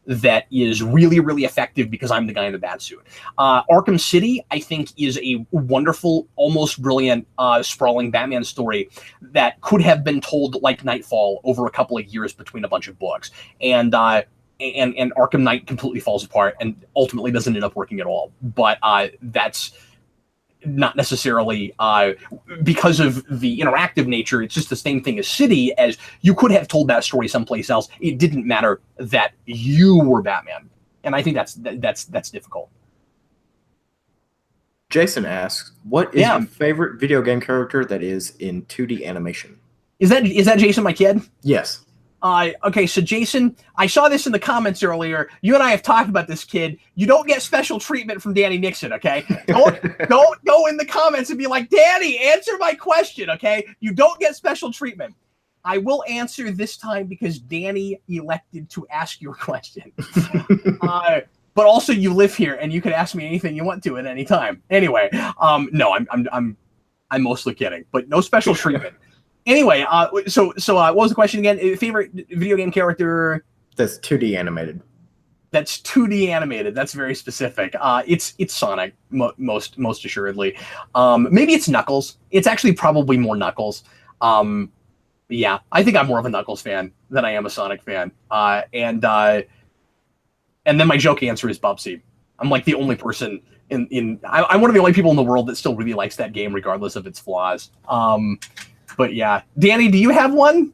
that is really, really effective because I'm the guy in the bat suit. Arkham City, I think, is a wonderful, almost brilliant, sprawling Batman story that could have been told like Nightfall over a couple of years between a bunch of books. And Arkham Knight completely falls apart and ultimately doesn't end up working at all. But that's not necessarily because of the interactive nature. It's just the same thing as City, as you could have told that story someplace else. It didn't matter that you were Batman, and I think that's difficult. Jason asks, "What is your favorite video game character that is in 2D animation?" Is that Jason, my kid? Yes. Okay, so Jason, I saw this in the comments earlier. You and I have talked about this, kid. You don't get special treatment from Danny Nixon, okay? Don't go in the comments and be like, Danny, answer my question, okay? You don't get special treatment. I will answer this time because Danny elected to ask your question. But also, you live here, and you can ask me anything you want to at any time. Anyway, no, I'm mostly kidding, but no special treatment. Anyway, so what was the question again? Favorite video game character? That's 2D animated. That's 2D animated. That's very specific. It's Sonic, most assuredly. Maybe it's Knuckles. It's actually probably more Knuckles. Yeah, I think I'm more of a Knuckles fan than I am a Sonic fan. And then my joke answer is Bubsy. I'm like the only person I'm one of the only people in the world that still really likes that game, regardless of its flaws. But yeah, Danny, do you have one?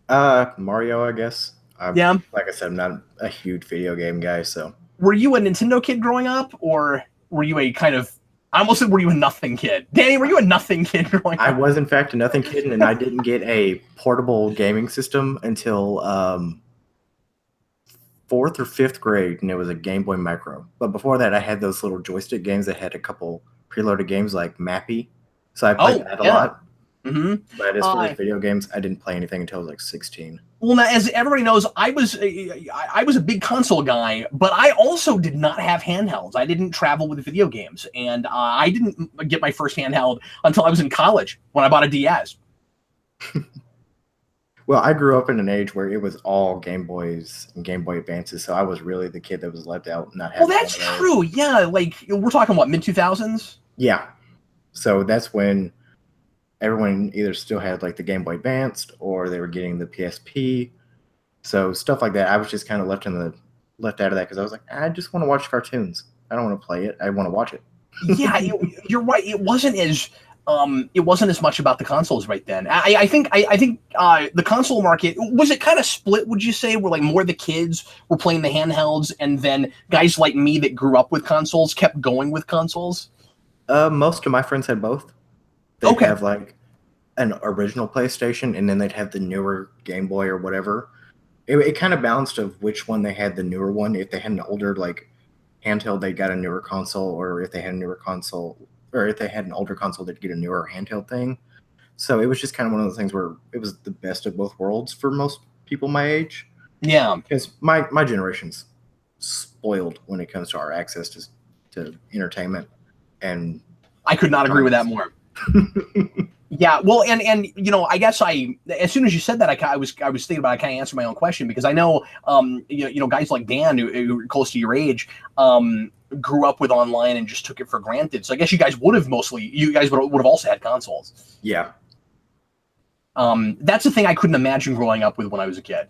Mario, I guess. Yeah. Like I said, I'm not a huge video game guy, so. Were you a Nintendo kid growing up, or were you a kind of? I almost said, were you a nothing kid? Danny, were you a nothing kid growing up? I was, in fact, a nothing kid, and I didn't get a portable gaming system until 4th or 5th grade, and it was a Game Boy Micro. But before that, I had those little joystick games that had a couple preloaded games like Mappy, so I played that a lot. Mm-hmm. But as far as video games, I didn't play anything until I was like 16. Well, now, as everybody knows, I was a big console guy, but I also did not have handhelds. I didn't travel with video games, and I didn't get my first handheld until I was in college when I bought a DS. Well, I grew up in an age where it was all Game Boys and Game Boy Advances, so I was really the kid that was left out. Not having. Well, that's true. Yeah, like we're talking what, mid-2000s? Yeah. So that's when everyone either still had like the Game Boy Advanced or they were getting the PSP. So stuff like that. I was just kind of left out of that because I was like, I just want to watch cartoons. I don't want to play it. I want to watch it. Yeah, you're right. It wasn't as much about the consoles right then. I think the console market, was it kind of split, would you say, where like more of the kids were playing the handhelds and then guys like me that grew up with consoles kept going with consoles? Most of my friends had both. They'd have like an original PlayStation, and then they'd have the newer Game Boy or whatever. It kind of balanced of which one they had the newer one. If they had an older like handheld, they got a newer console, or if they had a newer console, or if they had an older console, they'd get a newer handheld thing. So it was just kind of one of those things where it was the best of both worlds for most people my age. Yeah, because my generation's spoiled when it comes to our access to entertainment, and I could not agree with that more. Yeah, well, and you know, I guess as soon as you said that, I was thinking about, I kind of answered my own question, because I know you know guys like Dan who are close to your age grew up with online and just took it for granted. So I guess you guys would have also had consoles. Yeah. That's the thing I couldn't imagine growing up with when I was a kid.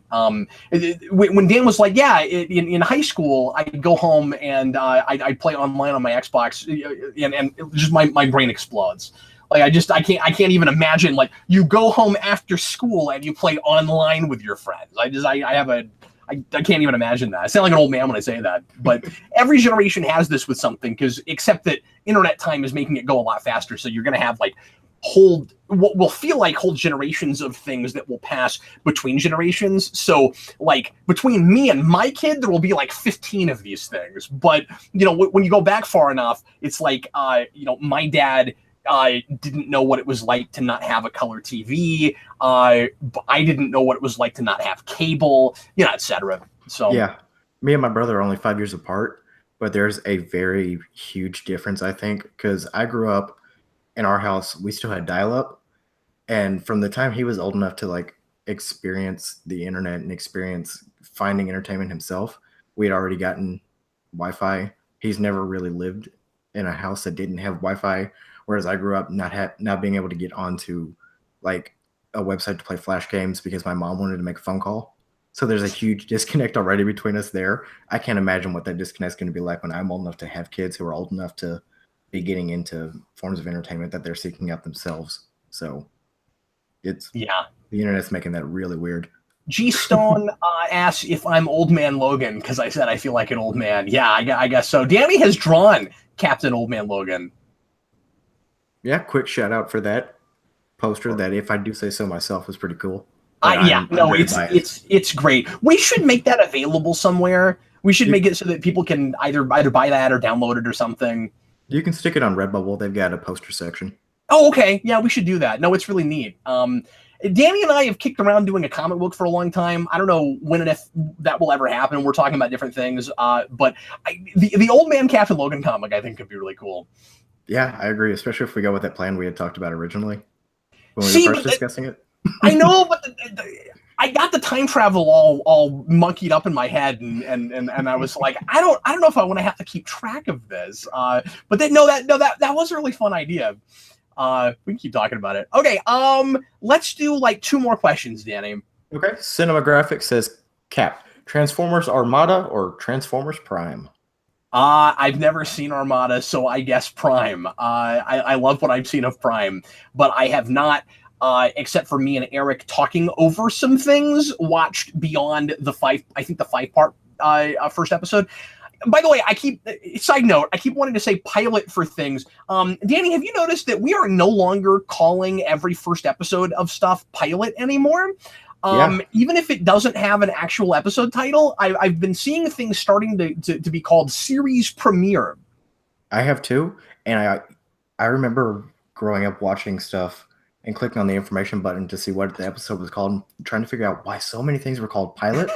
When Dan was like, yeah, in high school, I'd go home and I'd play online on my Xbox, and just my brain explodes. Like I can't even imagine, like, you go home after school and you play online with your friends. I can't even imagine that. I sound like an old man when I say that, but every generation has this with something, except that internet time is making it go a lot faster. So you're going to have like hold what will feel like whole generations of things that will pass between generations. So like between me and my kid, there will be like 15 of these things. But when you go back far enough, it's like my dad didn't know what it was like to not have a color TV. I didn't know what it was like to not have cable, etc. So yeah, me and my brother are only 5 years apart, but there's a very huge difference, I think, because I grew up in our house, we still had dial-up, and from the time he was old enough to like experience the internet and experience finding entertainment himself, we had already gotten Wi-Fi. He's never really lived in a house that didn't have Wi-Fi, whereas I grew up not being able to get onto like a website to play flash games because my mom wanted to make a phone call. So there's a huge disconnect already between us there. I can't imagine what that disconnect is going to be like when I'm old enough to have kids who are old enough to be getting into forms of entertainment that they're seeking out themselves. So it's the internet's making that really weird. G Stone asks if I'm Old Man Logan because I said I feel like an old man. Yeah, I guess so. Danny has drawn Captain Old Man Logan. Yeah, quick shout out for that poster. That, if I do say so myself, was pretty cool. It's great. We should make that available somewhere. We should make it so that people can either buy that or download it or something. You can stick it on Redbubble. They've got a poster section. Oh, okay. Yeah, we should do that. No, it's really neat. Danny and I have kicked around doing a comic book for a long time. I don't know when and if that will ever happen. We're talking about different things. But the Old Man Captain Logan comic, I think, could be really cool. Yeah, I agree. Especially if we go with that plan we had talked about originally when we were first discussing it. I know, but I got the time travel all monkeyed up in my head, and I was like, I don't know if I want to have to keep track of this. But then that was a really fun idea. We can keep talking about it. Okay, let's do like 2 more questions, Danny. Okay. Cinematographic says, Cap, Transformers Armada or Transformers Prime? I've never seen Armada, so I guess Prime. I love what I've seen of Prime, but I have not, except for me and Eric talking over some things, watched beyond the 5-part first episode. By the way, side note, I keep wanting to say pilot for things. Danny, have you noticed that we are no longer calling every first episode of stuff pilot anymore? Even if it doesn't have an actual episode title, I've been seeing things starting to be called series premiere. I have too, and I remember growing up watching stuff and clicking on the information button to see what the episode was called, and trying to figure out why so many things were called pilot.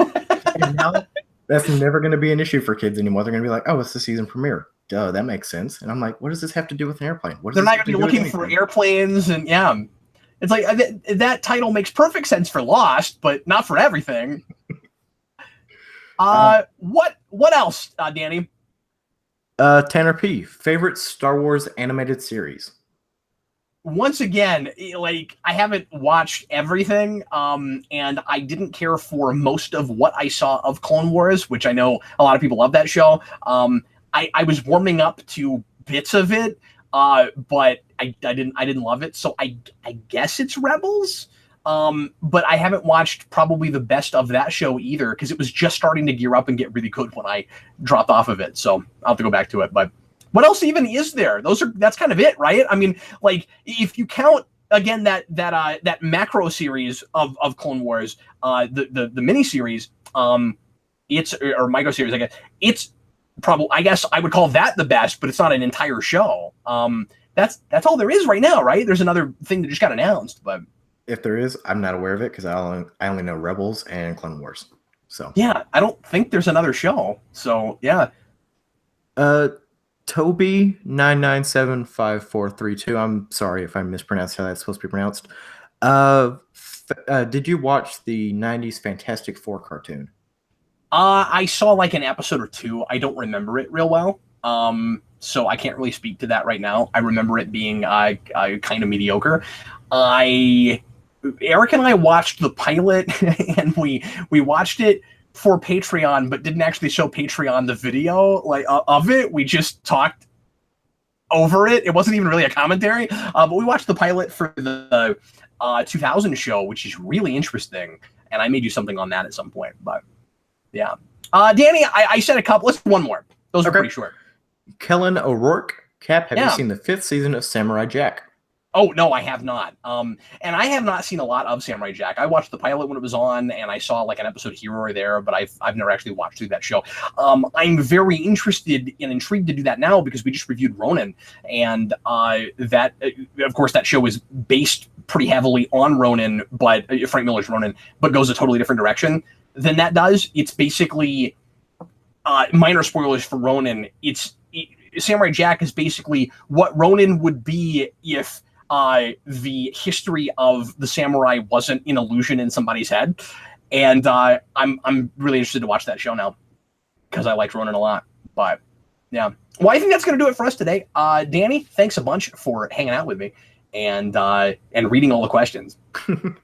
And now that's never going to be an issue for kids anymore. They're going to be like, oh, it's the season premiere. Duh, that makes sense. And I'm like, what does this have to do with an airplane? They're not going to be looking for airplanes, and it's like that title makes perfect sense for Lost, but not for everything. What else, Danny? Tanner P, favorite Star Wars animated series? Once again, like, I haven't watched everything, and I didn't care for most of what I saw of Clone Wars, which I know a lot of people love that show. I was warming up to bits of it, but I didn't love it, so I guess it's Rebels. But I haven't watched probably the best of that show either, because it was just starting to gear up and get really good when I dropped off of it. So I'll have to go back to it. But what else even is there? That's kind of it, right? I mean, like, if you count again that macro series of Clone Wars, the mini series, it's, or micro series, I guess, it's probably, I guess I would call that the best, but it's not an entire show. That's all there is right now, right? There's another thing that just got announced, but if there is, I'm not aware of it because I only know Rebels and Clone Wars. So yeah, I don't think there's another show. So yeah. Toby 9975432. I'm sorry if I mispronounced how that's supposed to be pronounced. Did you watch the 90s Fantastic Four cartoon? I saw like an episode or 2. I don't remember it real well. So I can't really speak to that right now. I remember it being kind of mediocre. Eric and I watched the pilot and we watched it for Patreon, but didn't actually show Patreon the video of it. We just talked over it. It wasn't even really a commentary, but we watched the pilot for the 2000 show, which is really interesting. And I may do something on that at some point, but yeah. Danny, I said a couple. Let's do one more. Those are pretty short. Kellen O'Rourke, Cap, have you seen the 5th season of Samurai Jack? Oh no, I have not. And I have not seen a lot of Samurai Jack. I watched the pilot when it was on, and I saw like an episode here or there, but I've never actually watched through that show. I'm very interested and intrigued to do that now because we just reviewed Ronin, and that of course that show is based pretty heavily on Ronin, but Frank Miller's Ronin, but goes a totally different direction than that does. It's basically minor spoilers for Ronin. Samurai Jack is basically what Ronin would be if the history of the samurai wasn't an illusion in somebody's head, and I'm really interested to watch that show now because I liked Ronin a lot. But yeah, well, I think that's going to do it for us today. Danny, thanks a bunch for hanging out with me and reading all the questions.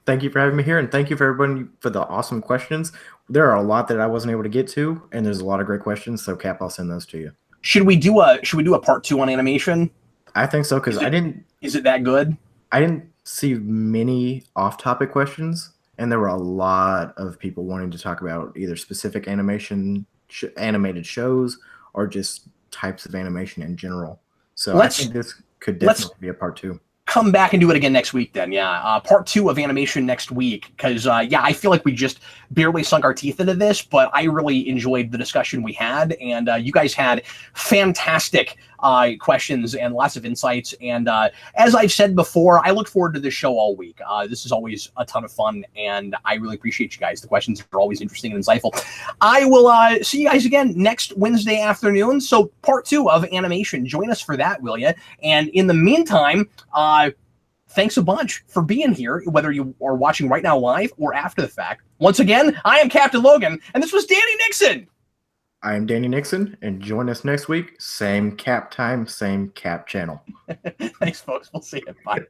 Thank you for having me here, and thank you for everybody for the awesome questions. There are a lot that I wasn't able to get to, and there's a lot of great questions. So, Cap, I'll send those to you. Should we do a part 2 on animation? I think so because Is it that good? I didn't see many off-topic questions, and there were a lot of people wanting to talk about either specific animated shows or just types of animation in general. So I think this could definitely be a part 2. Come back and do it again next week then. Yeah, part 2 of animation next week because I feel like we just barely sunk our teeth into this, but I really enjoyed the discussion we had, and you guys had fantastic questions and lots of insights, and as I've said before, I look forward to this show all week. This is always a ton of fun, and I really appreciate you guys. The questions are always interesting and insightful. I will see you guys again next Wednesday afternoon, so part 2 of animation. Join us for that, will you? And in the meantime, thanks a bunch for being here, whether you are watching right now live or after the fact. Once again, I am Captain Logan, and this was Danny Nixon. I am Danny Nixon, and join us next week. Same Cap time, same Cap channel. Thanks, folks. We'll see you. Bye.